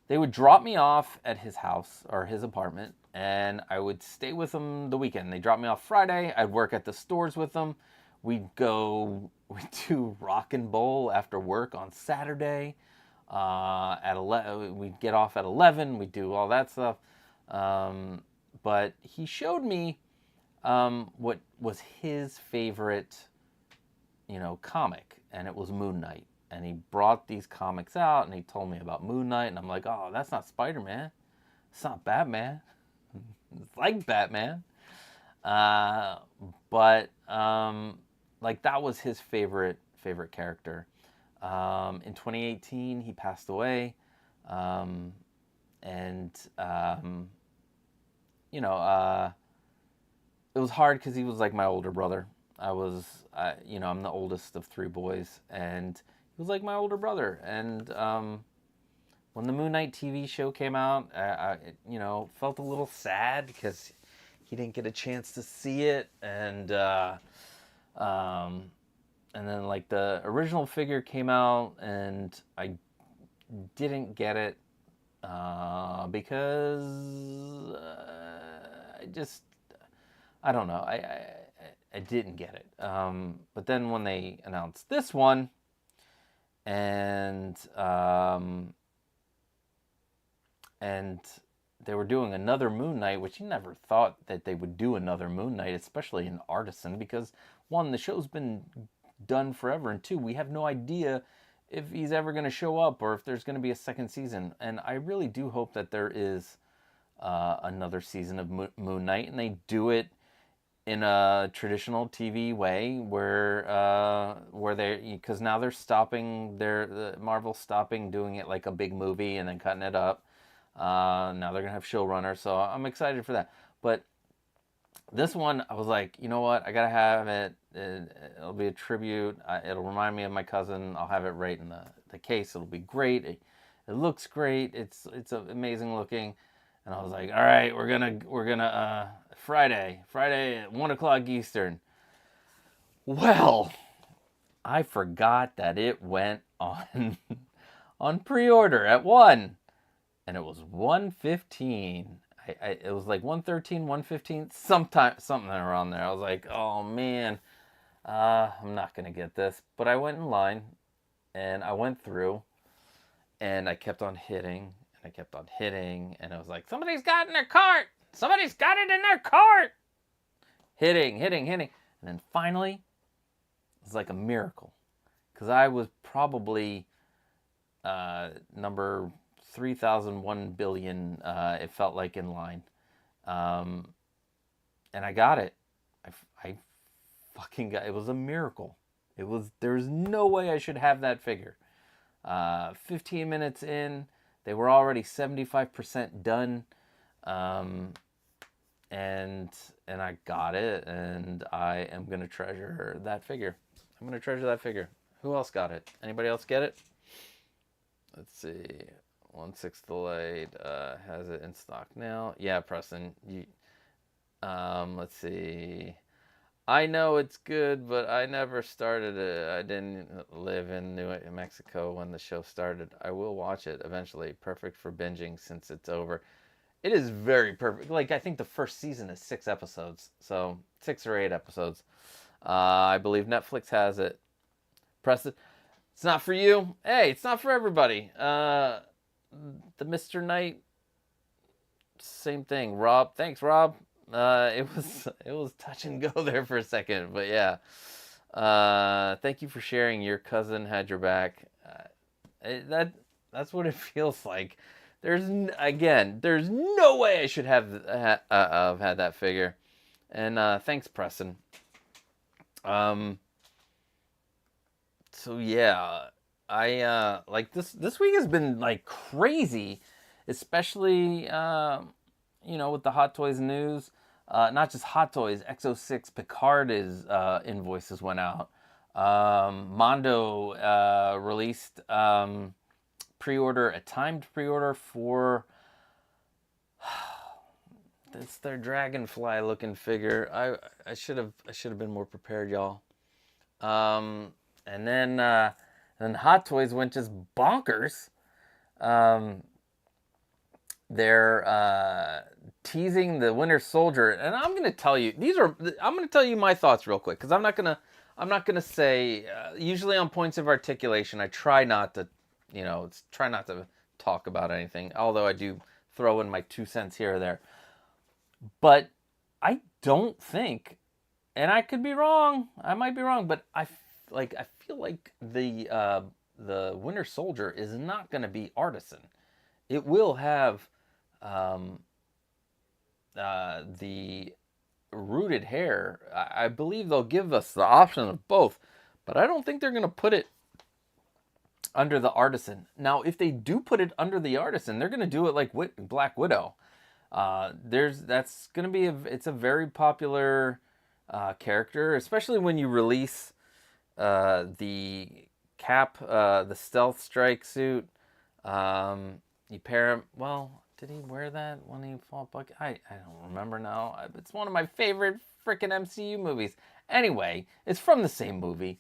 [SPEAKER 3] They would drop me off at his house or his apartment, and I would stay with them the weekend. They dropped me off Friday. I'd work at the stores with them. We'd do rock and bowl after work on Saturday. At 11, we'd get off at 11. We'd do all that stuff. But he showed me what was his favorite, comic, and it was Moon Knight. And he brought these comics out, and he told me about Moon Knight, and I'm like, oh, that's not Spider-Man. It's not Batman. It's like Batman. But like, that was his favorite character. In 2018, he passed away. It was hard because he was like my older brother. I'm the oldest of 3 boys, and he was like my older brother. And when the Moon Knight TV show came out, I felt a little sad because he didn't get a chance to see it. And then like the original figure came out, and I didn't get it because I don't know. I didn't get it. But then when they announced this one, and they were doing another Moon Knight, which you never thought that they would do another Moon Knight, especially an artisan, because 1, the show's been done forever, and 2, we have no idea if he's ever going to show up or if there's going to be a second season. And I really do hope that there is another season of Moon Knight, and they do it in a traditional TV way where they, because now they're stopping, Marvel's stopping doing it like a big movie and then cutting it up. Now they're gonna have showrunners, so I'm excited for that. But This one, I was like, you know what? I gotta have it. It'll be a tribute. It'll remind me of my cousin. I'll have it right in the case. It'll be great. It looks great. It's amazing looking. And I was like, all right, we're gonna Friday at 1 o'clock Eastern. Well, I forgot that it went on on pre-order at 1, and it was 1:15. It was like 1:13, 1:15, something around there. I was like, oh man, I'm not gonna get this. But I went in line, and I went through, and I kept on hitting, and I kept on hitting, and I was like, somebody's got it in their cart. Somebody's got it in their cart. Hitting, and then finally, it was like a miracle, because I was probably number 3001 billion, it felt like, in line. And I got it. I fucking got it. It was a miracle. There's no way I should have that figure. 15 minutes in, they were already 75% done. And I got it, and I am going to treasure that figure. I'm going to treasure that figure. Who else got it? Anybody else get it? Let's see. 1/6 delayed. Has it in stock now? Yeah, Preston. Let's see. I know it's good, but I never started it. I didn't live in New Mexico when the show started. I will watch it eventually. Perfect for binging since it's over. It is very perfect. Like, I think the first season is 6 episodes. So 6 or 8 episodes. I believe Netflix has it. Preston. It's not for you. Hey, it's not for everybody. The Mr. Knight, same thing. Rob, thanks, Rob. It was touch and go there for a second, but yeah. Thank you for sharing. Your cousin had your back. That's what it feels like. There's no way I should have had that figure. And thanks, Preston. So yeah, I like this week has been like crazy, especially with the Hot Toys news. Not just Hot Toys, X06 Picard invoices went out. Mondo released a timed pre-order for it's their dragonfly looking figure. I should have been more prepared, y'all. And then Hot Toys went just bonkers. They're teasing the Winter Soldier, and I'm going to tell you my thoughts real quick, because I'm not gonna say. Usually on points of articulation, I try not to talk about anything. Although I do throw in my 2 cents here or there. But I don't think, and I could be wrong. I might be wrong, but I feel like the Winter Soldier is not going to be artisan. It will have the rooted hair. I believe they'll give us the option of both, but I don't think they're going to put it under the artisan. Now, if they do put it under the artisan, they're going to do it like Black Widow. It's a very popular character, especially when you release the Cap, the Stealth Strike suit. You pair him. Well, did he wear that when he fought Bucky? I don't remember now. It's one of my favorite freaking MCU movies. Anyway, it's from the same movie.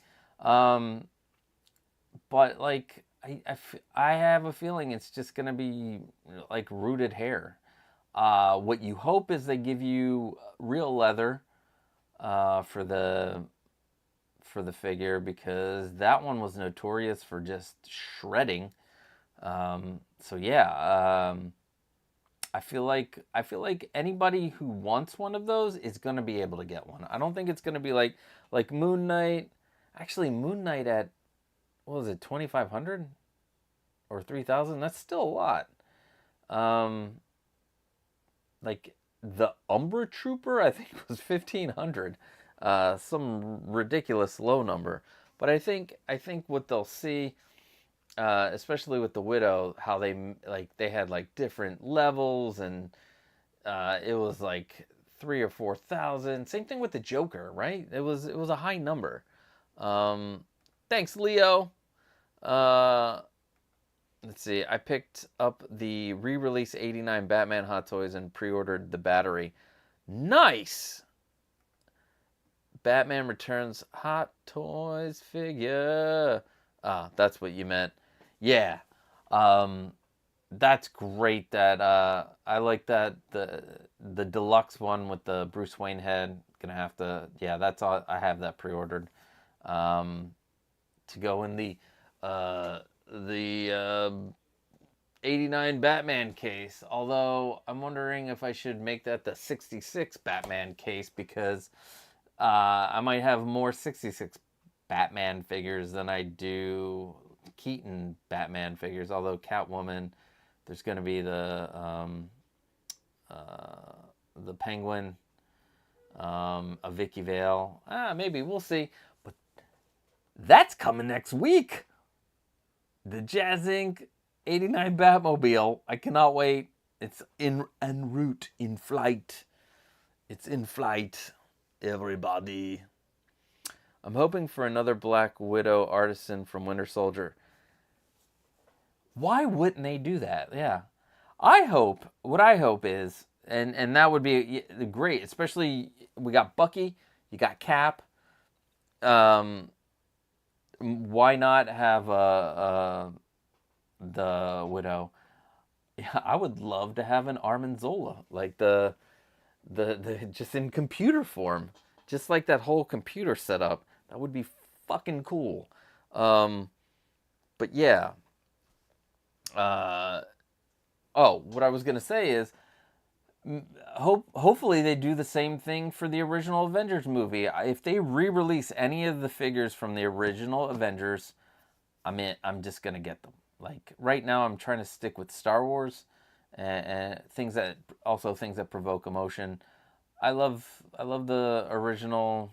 [SPEAKER 3] But like I have a feeling it's just gonna be like rooted hair. What you hope is they give you real leather for the figure, because that one was notorious for just shredding. So yeah, I feel like anybody who wants one of those is gonna be able to get one. I don't think it's gonna be like Moon Knight. Actually, Moon Knight at, what was it, 2,500 or 3,000? That's still a lot. Like the Umbra Trooper, I think was 1,500. Some ridiculous low number. But I think what they'll see, especially with the Widow, how they had like different levels, and it was like 3 or 4,000. Same thing with the Joker, right? It was a high number. Thanks, Leo. Let's see. I picked up the re-release 89 Batman Hot Toys and pre-ordered the battery. Nice. Batman Returns Hot Toys figure. Ah, that's what you meant. Yeah. That's great. That I like that the deluxe one with the Bruce Wayne head. Gonna have to. Yeah, that's all. I have that pre-ordered. To go in the 89 Batman case. Although I'm wondering if I should make that the 66 Batman case, because I might have more 66 Batman figures than I do Keaton Batman figures. Although Catwoman, there's going to be the Penguin, a Vicky Vale. Maybe, we'll see. But that's coming next week. The Jazz Inc. 89 Batmobile. I cannot wait. It's en route, in flight. It's in flight, everybody. I'm hoping for another Black Widow artisan from Winter Soldier. Why wouldn't they do that? Yeah. What I hope is, and that would be great, especially we got Bucky, you got Cap. Why not have the Widow? Yeah, I would love to have an Armin Zola, like the just in computer form, just like that whole computer setup. That would be fucking cool. But yeah. What I was gonna say is, hopefully they do the same thing for the original Avengers movie. If they re-release any of the figures from the original Avengers, I'm just gonna get them. Like right now, I'm trying to stick with Star Wars and things that provoke emotion. I love the original,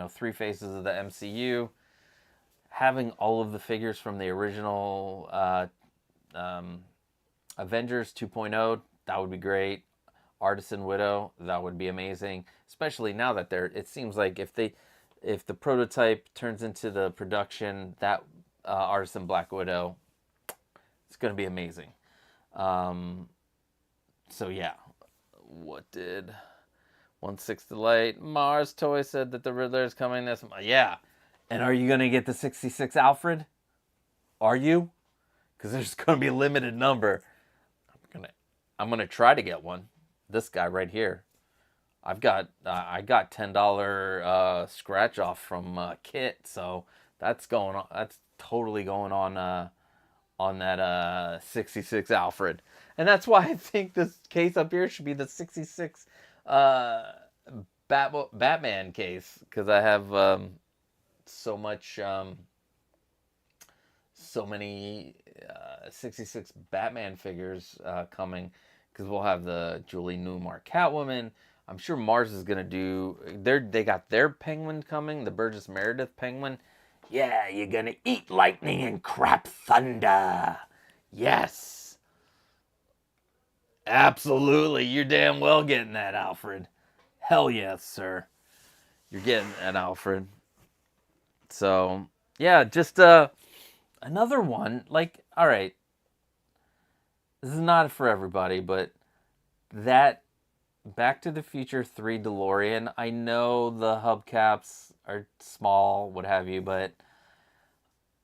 [SPEAKER 3] three phases of the MCU. Having all of the figures from the original Avengers 2.0, that would be great. Artisan Widow, that would be amazing. Especially now that it seems like if the prototype turns into the production, that Artisan Black Widow, it's going to be amazing. So yeah, what did 1/6 Delight Mars Toy said that the Riddler is coming this month? Yeah. And are you going to get the 66 Alfred? Are you? Because there's going to be a limited number. I'm gonna try to get one. This guy right here. I got $10 scratch off from Kit, so that's going on. That's totally going on that 66 Alfred, and that's why I think this case up here should be the 66 Batman case, because I have so many 66 Batman figures coming, because we'll have the Julie Newmar Catwoman. I'm sure Mars is gonna do. They got their Penguin coming, the Burgess Meredith Penguin. Yeah, you're gonna eat lightning and crap thunder. Yes, absolutely. You're damn well getting that, Alfred. Hell yes, sir. You're getting that, Alfred. So yeah, just another one. Like, all right, this is not for everybody, but that Back to the Future 3 DeLorean, I know the hubcaps are small, what have you, but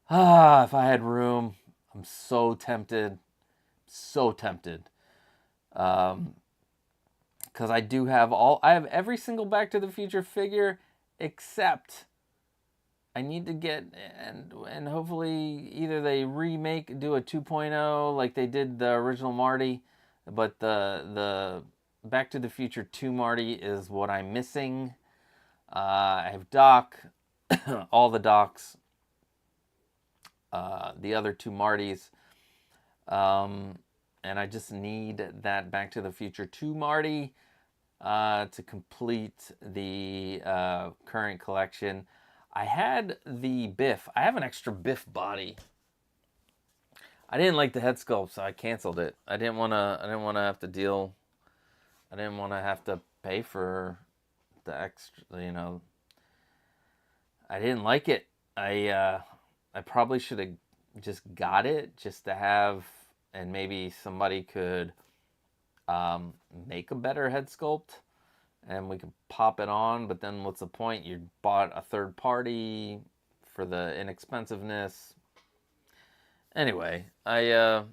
[SPEAKER 3] if I had room, I'm so tempted. So tempted. Because I have every single Back to the Future figure, except I need to get, and hopefully either they do a 2.0 like they did the original Marty, but the Back to the Future 2 Marty is what I'm missing. I have Doc, all the Docs, the other 2 Martys, and I just need that Back to the Future 2 Marty to complete the current collection. I had the Biff. I have an extra Biff body. I didn't like the head sculpt, so I canceled it. I didn't want to have to deal I didn't want to have to pay for the extra, I didn't like it. I probably should have just got it just to have, and maybe somebody could make a better head sculpt and we could pop it on. But then what's the point? You bought a third party for the inexpensiveness. Anyway, that's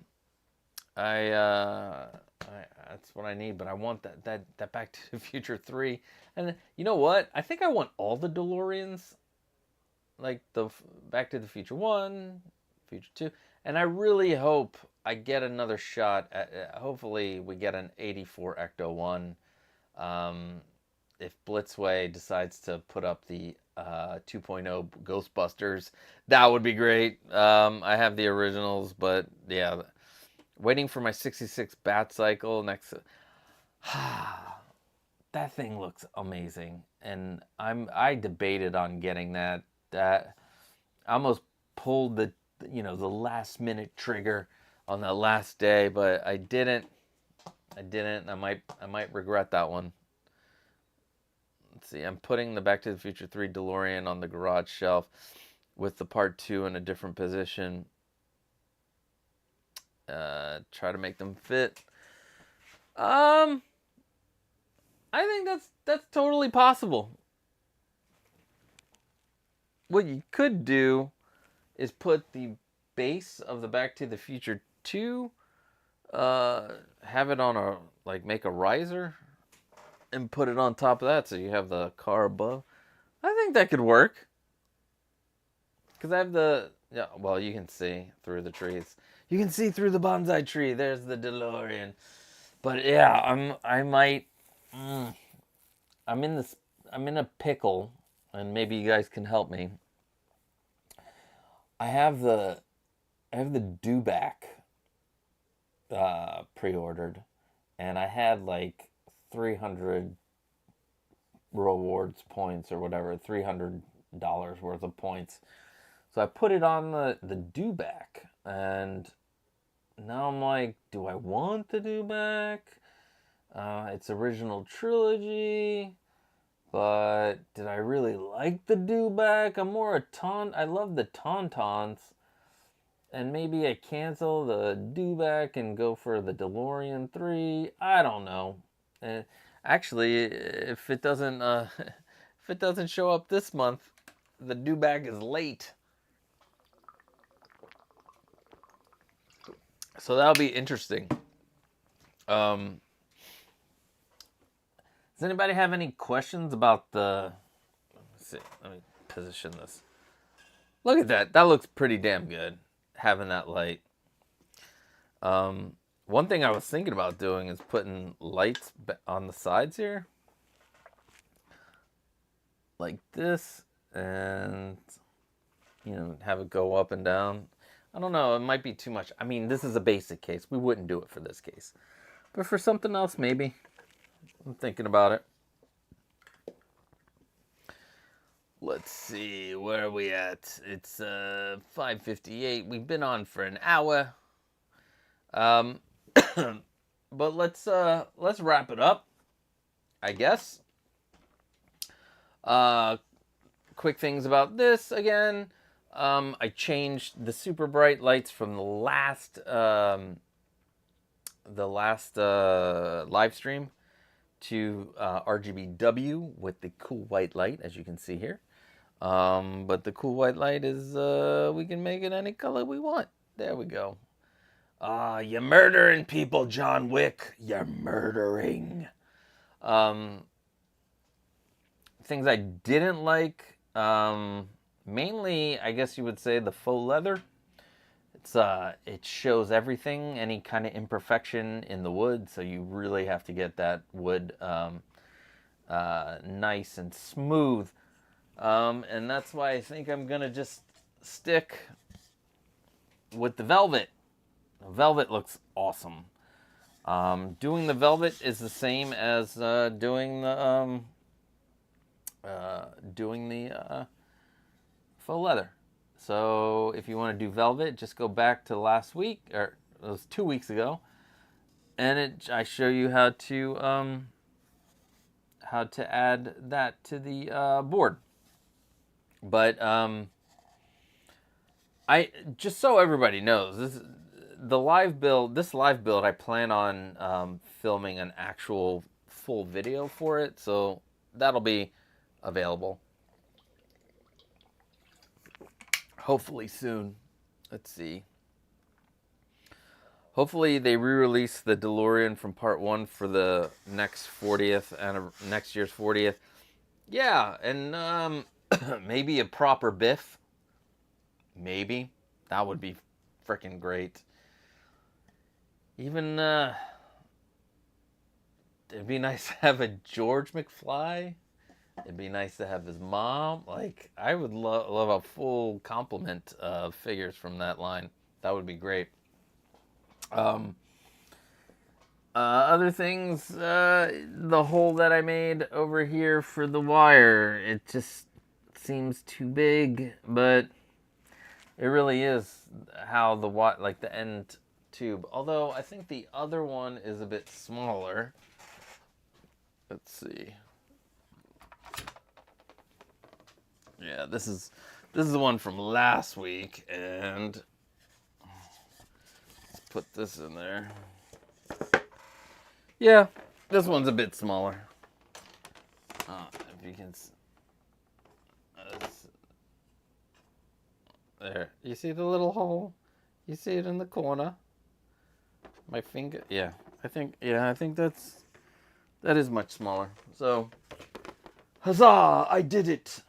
[SPEAKER 3] what I need, but I want that Back to the Future 3. And you know what? I think I want all the DeLoreans, like the Back to the Future 1, Future 2, and I really hope I get another shot at, hopefully we get an 84 Ecto 1. If Blitzway decides to put up the 2.0 Ghostbusters, that would be great. I have the originals, but yeah, waiting for my 66 Bat Cycle next. That thing looks amazing, and I debated on getting that. That I almost pulled the last minute trigger on the last day, but I didn't. I might regret that one. Let's see. I'm putting the Back to the Future 3 DeLorean on the garage shelf with the Part 2 in a different position. Try to make them fit. I think that's totally possible. What you could do is put the base of the Back to the Future 2, have it on make a riser and put it on top of that so you have the car above. I think that could work. Because I have you can see through the trees. You can see through the bonsai tree. There's the DeLorean. But yeah, I'm in a pickle, and maybe you guys can help me. I have the Dewback pre-ordered, and I had like 300 rewards points or whatever, $300 worth of points. So I put it on the Dewback, and now I'm like, do I want the Dewback? It's original trilogy, but did I really like the Dewback? I'm more I love the Tauntauns, and maybe I cancel the Dewback and go for the DeLorean 3. I don't know. Actually, if it doesn't show up this month, the Dewback is late. So that'll be interesting. Does anybody have any questions about the... Let's see. Let me position this. Look at that. That looks pretty damn good, having that light. One thing I was thinking about doing is putting lights on the sides here. Like this. And, have it go up and down. I don't know. It might be too much. I mean, this is a basic case. We wouldn't do it for this case. But for something else, maybe. I'm thinking about it. Let's see. Where are we at? It's 5:58. We've been on for an hour. But let's wrap it up, I guess. Quick things about this again. I changed the super bright lights from the last live stream to RGBW with the cool white light, as you can see here. But the cool white light is we can make it any color we want. There we go. You're murdering people, John Wick. You're murdering. Things I didn't like. Mainly, I guess you would say the faux leather. It shows everything, any kind of imperfection in the wood, so you really have to get that wood nice and smooth. And that's why I think I'm gonna just stick with the velvet. The velvet looks awesome. Doing the velvet is the same as doing the faux leather. So if you want to do velvet, just go back to last week, or it was 2 weeks ago, and I show you how to add that to the board. But I just so everybody knows, this live build I plan on filming an actual full video for it, so that'll be available hopefully soon. Let's see. Hopefully they re-release the DeLorean from part 1 for the next 40th and next year's 40th. Yeah, and maybe a proper Biff. Maybe. That would be freaking great. Even it'd be nice to have a George McFly. It'd be nice to have his mom. Like, I would love a full complement of figures from that line. That would be great. Other things, the hole that I made over here for the wire, it just seems too big, but it really is how the end tube. Although I think the other one is a bit smaller. Let's see. Yeah, this is the one from last week, and let's put this in there. Yeah, this one's a bit smaller. If you can, there. You see the little hole? You see it in the corner. My finger. Yeah, I think that is much smaller. So, huzzah! I did it.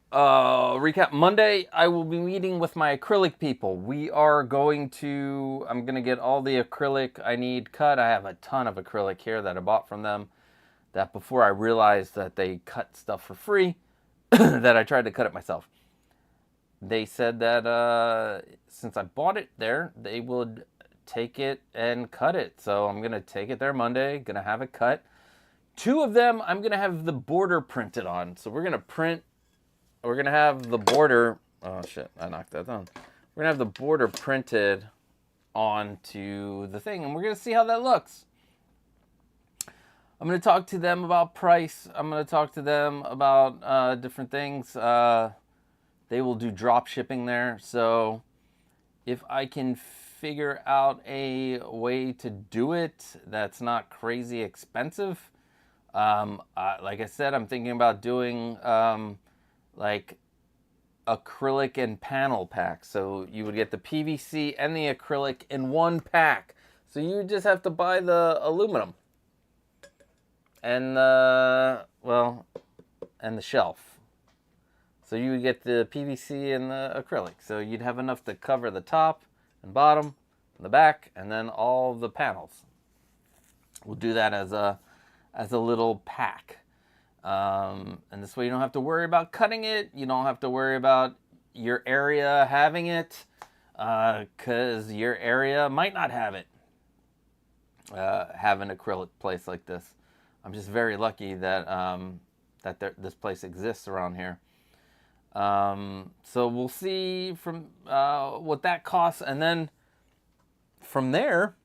[SPEAKER 3] Recap. Monday, I will be meeting with my acrylic people. I'm going to get all the acrylic I need cut. I have a ton of acrylic here that I bought from them, that before I realized that they cut stuff for free, that I tried to cut it myself. They said that since I bought it there, they would take it and cut it. So I'm going to take it there Monday, going to have it cut. 2 of them, I'm going to have the border printed on. So we're going to have the border, oh shit, I knocked that down. We're going to have the border printed onto the thing, and we're going to see how that looks. I'm going to talk to them about price. I'm going to talk to them about different things. They will do drop shipping there. So if I can figure out a way to do it that's not crazy expensive, like I said, I'm thinking about doing like acrylic and panel packs. So you would get the PVC and the acrylic in one pack. So you just have to buy the aluminum and the shelf. So you would get the PVC and the acrylic. So you'd have enough to cover the top and bottom and the back and then all the panels. We'll do that as a little pack. And this way you don't have to worry about cutting it. You don't have to worry about your area having it, because your area might not have it. Have an acrylic place like this. I'm just very lucky that this place exists around here. So we'll see from what that costs, and then from there,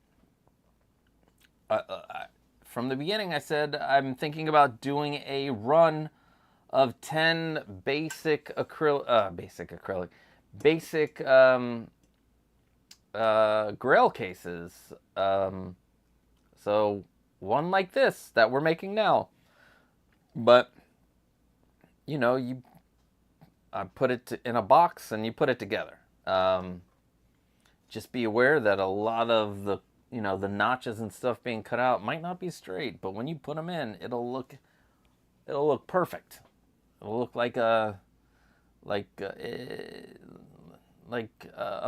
[SPEAKER 3] from the beginning, I said I'm thinking about doing a run of 10 basic Grail cases. So one like this that we're making now, but you put it in a box and you put it together. Just be aware that a lot of the the notches and stuff being cut out might not be straight, but when you put them in, it'll look perfect. It'll look like a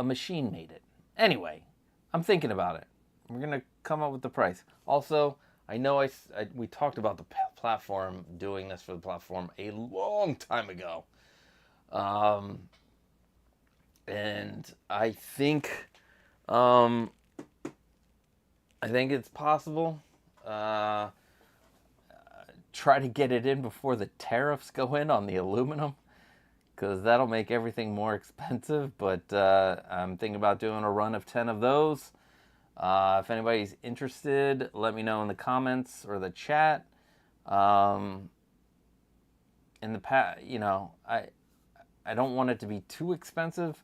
[SPEAKER 3] machine made it. Anyway, I'm thinking about it. We're gonna come up with the price. Also, I know we talked about the platform, doing this for the platform a long time ago, and I think it's possible. Try to get it in before the tariffs go in on the aluminum. because that'll make everything more expensive. But I'm thinking about doing a run of 10 of those. If anybody's interested, let me know in the comments or the chat. In the past, you know, I don't want it to be too expensive.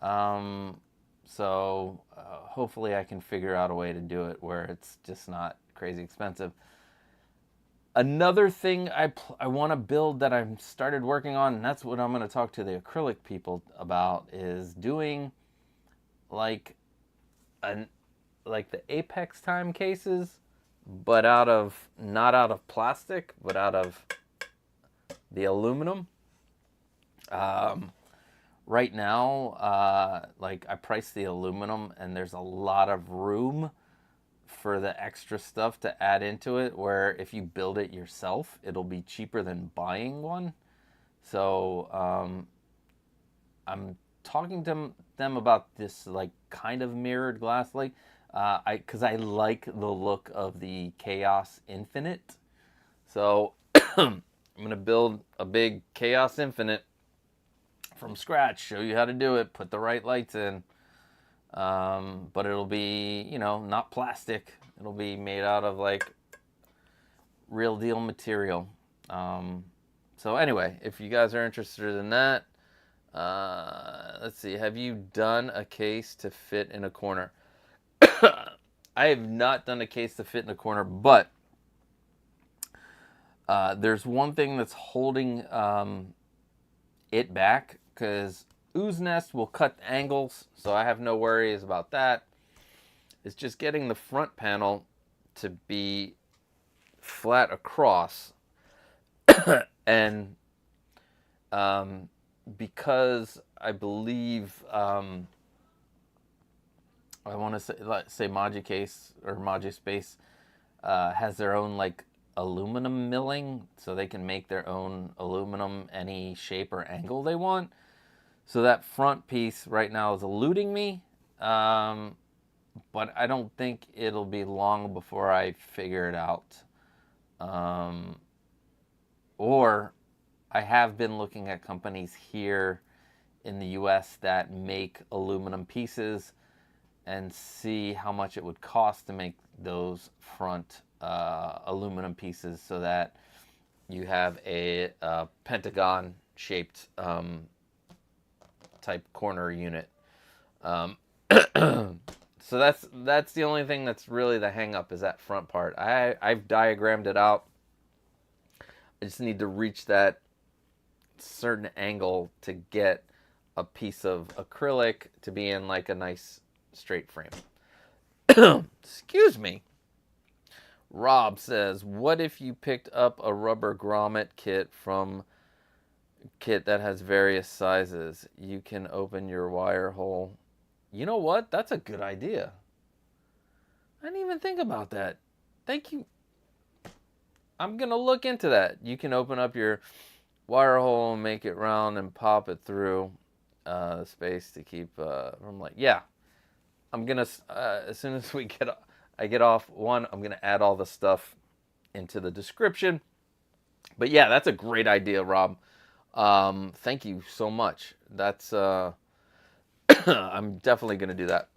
[SPEAKER 3] So hopefully I can figure out a way to do it where it's just not crazy expensive. Another thing I want to build that I've started working on, and that's what I'm going to talk to the acrylic people about, is doing like the Apex Time cases, but not out of plastic, but out of the aluminum. Right now, like I priced the aluminum, and there's a lot of room for the extra stuff to add into it, where if you build it yourself, it'll be cheaper than buying one. So I'm talking to them about this like kind of mirrored glass, like because I like the look of the Chaos Infinite. So I'm gonna build a big Chaos Infinite from scratch, show you how to do it, put the right lights in. But it'll be, you know, not plastic. It'll be made out of like real deal material. So anyway, if you guys are interested in that, let's see, have you done a case to fit in a corner? I have not done a case to fit in a corner, but there's one thing that's holding it back, because Ooze Nest will cut angles, so I have no worries about that. It's just getting the front panel to be flat across. And because I believe I want to say Magicase or Magispace has their own like aluminum milling, so they can make their own aluminum any shape or angle they want. So that front piece right now is eluding me, but I don't think it'll be long before I figure it out. Or I have been looking at companies here in the US that make aluminum pieces and see how much it would cost to make those front aluminum pieces, so that you have a pentagon shaped type corner unit. So that's the only thing that's really the hang up, is that front part. I've diagrammed it out. I just need to reach that certain angle to get a piece of acrylic to be in like a nice straight frame. Excuse me. Rob says, what if you picked up a rubber grommet kit that has various sizes? You can open your wire hole. You know what? That's a good idea. I didn't even think about that. Thank you. I'm going to look into that. You can open up your wire hole and make it round and pop it through the space to keep from like, yeah. I'm going to, as soon as I get off one, I'm going to add all the stuff into the description. But yeah, that's a great idea, Rob. Thank you so much. That's, I'm definitely going to do that.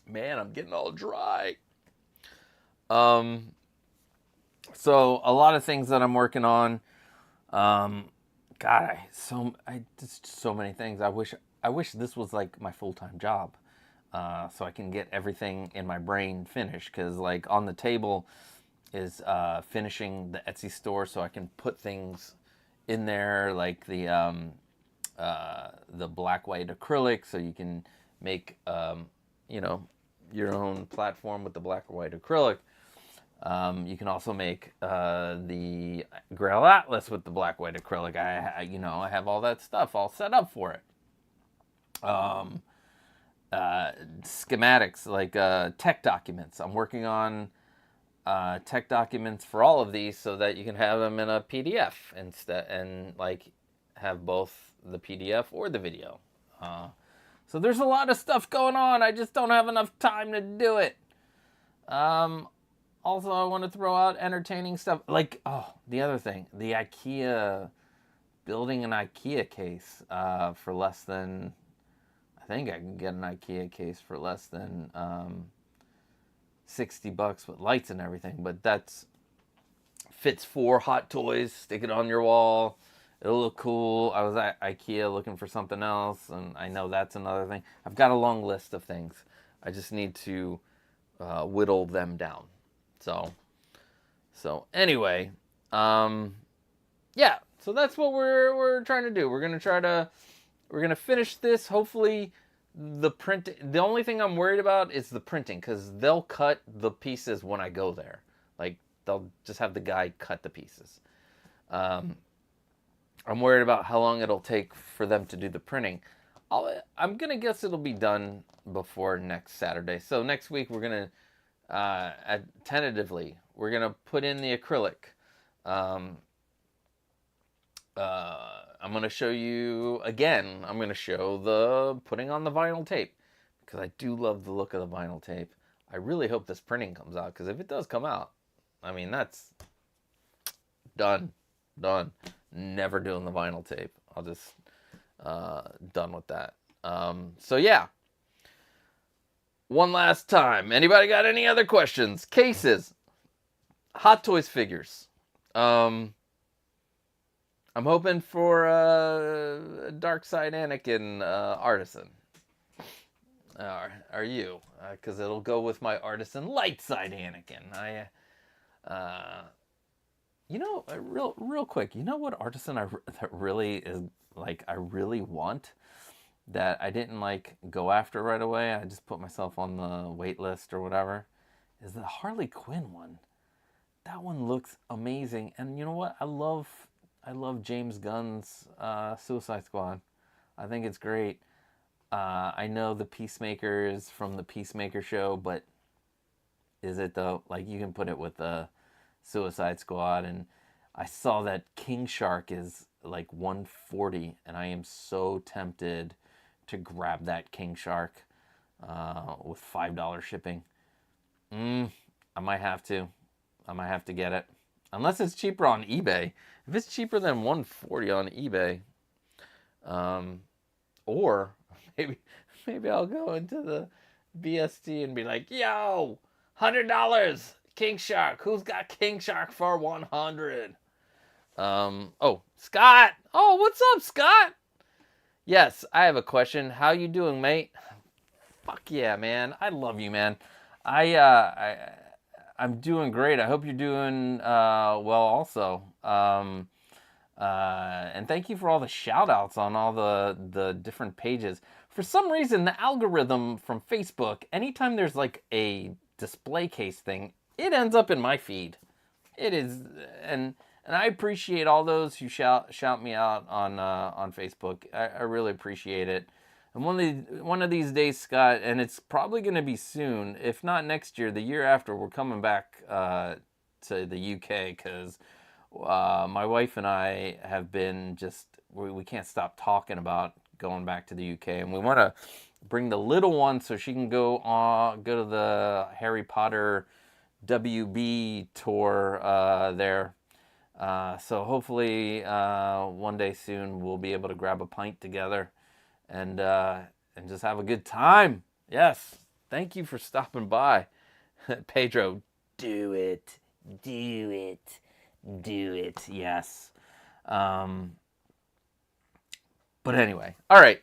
[SPEAKER 3] Man, I'm getting all dry. So a lot of things that I'm working on. God, just so many things. I wish this was like my full-time job, so I can get everything in my brain finished. Because like on the table is finishing the Etsy store, so I can put things in there like the black white acrylic, so you can make you know, your own platform with the black or white acrylic. You can also make the Grail Atlas with the black white acrylic. I have all that stuff all set up for it. Schematics, like tech documents. I'm working on tech documents for all of these, so that you can have them in a PDF instead, and like have both the PDF or the video. So there's a lot of stuff going on. I just don't have enough time to do it. Also, I want to throw out entertaining stuff. Like, oh, the other thing. The IKEA, building an IKEA case for less than... I think I can get an IKEA case for less than $60 with lights and everything. But that's... fits 4 hot toys. Stick it on your wall. It'll look cool. I was at IKEA looking for something else, and I know that's another thing. I've got a long list of things. I just need to whittle them down. So anyway, yeah. So that's what we're trying to do. We're gonna finish this. Hopefully, the print. The only thing I'm worried about is the printing, because they'll cut the pieces when I go there. Like, they'll just have the guy cut the pieces. I'm worried about how long it'll take for them to do the printing. I'm gonna guess it'll be done before next Saturday. So next week we're gonna, tentatively, we're gonna put in the acrylic. I'm gonna show you again. I'm gonna show the putting on the vinyl tape, because I do love the look of the vinyl tape. I really hope this printing comes out, because if it does come out, I mean, that's done. Never doing the vinyl tape. I'll just done with that. So yeah. One last time. Anybody got any other questions? Cases. Hot Toys figures. I'm hoping for a Dark Side Anakin Artisan. Are you? Because it'll go with my Artisan Light Side Anakin. You know, real quick, you know what Artisan that really is, like, I really want, that I didn't, like, go after right away, I just put myself on the wait list or whatever, is the Harley Quinn one. That one looks amazing. And you know what? I love James Gunn's Suicide Squad. I think it's great. I know the Peacemaker is from the Peacemaker show, but is it though? Like, you can put it with the Suicide Squad. And I saw that King Shark is like $140, and I am so tempted to grab that King Shark with $5 shipping. I might have to get it, unless it's cheaper on eBay. If it's cheaper than $140 on eBay, or maybe I'll go into the BST and be like, yo, $100 King Shark. Who's got King Shark for 100? Oh, Scott. Oh, what's up, Scott? Yes, I have a question. How you doing, mate? Fuck yeah, man. I love you, man. I'm doing great. I hope you're doing well also. And thank you for all the shout outs on all the different pages. For some reason, the algorithm from Facebook, anytime there's like a display case thing, it ends up in my feed. It is, and I appreciate all those who shout me out on Facebook. I really appreciate it. And one of these days, Scott, and it's probably going to be soon, if not next year, the year after, we're coming back to the UK, because my wife and I have been we can't stop talking about going back to the UK, and we want to bring the little one so she can go to the Harry Potter WB tour there. So hopefully one day soon we'll be able to grab a pint together and just have a good time. Yes. Thank you for stopping by. Pedro, do it. Yes. But anyway, all right.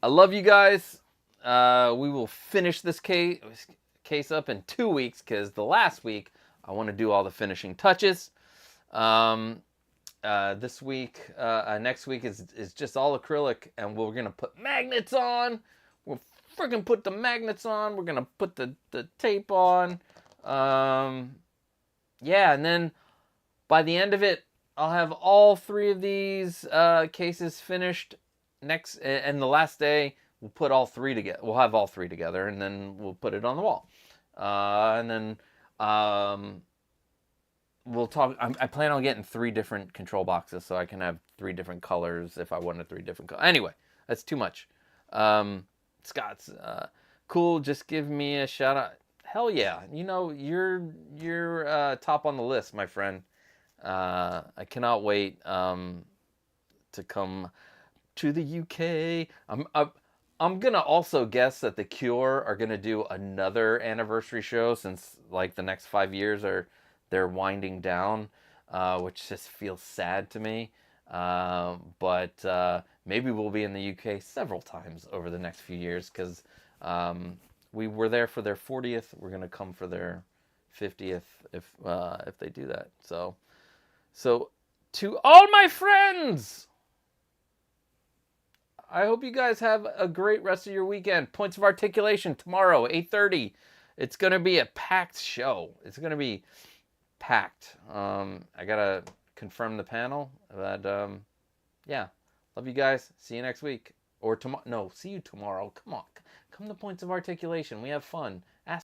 [SPEAKER 3] I love you guys. We will finish this case up in 2 weeks, because the last week I want to do all the finishing touches. This week, next week is just all acrylic, and we're gonna put magnets on. We'll freaking put the magnets on. We're gonna put the tape on. Yeah, and then by the end of it, I'll have all 3 of these cases finished. And the last day, we'll put all 3 together. We'll have all 3 together, and then we'll put it on the wall. And then we'll talk. I plan on getting 3 different control boxes, so I can have 3 different colors if I wanted 3 different colors. Anyway, that's too much. Scott's cool. Just give me a shout out. hell yeah. You know, you're top on the list, my friend. I cannot wait to come to the UK. I'm gonna also guess that the Cure are gonna do another anniversary show, since like the next 5 years they're winding down, which just feels sad to me. But maybe we'll be in the UK several times over the next few years, because we were there for their 40th. We're gonna come for their 50th if they do that. So to all my friends, I hope you guys have a great rest of your weekend. Points of Articulation tomorrow, 8:30. It's going to be a packed show. It's going to be packed. I got to confirm the panel. But, yeah. Love you guys. See you next week. Or tomorrow. No, see you tomorrow. Come on. Come to Points of Articulation. We have fun.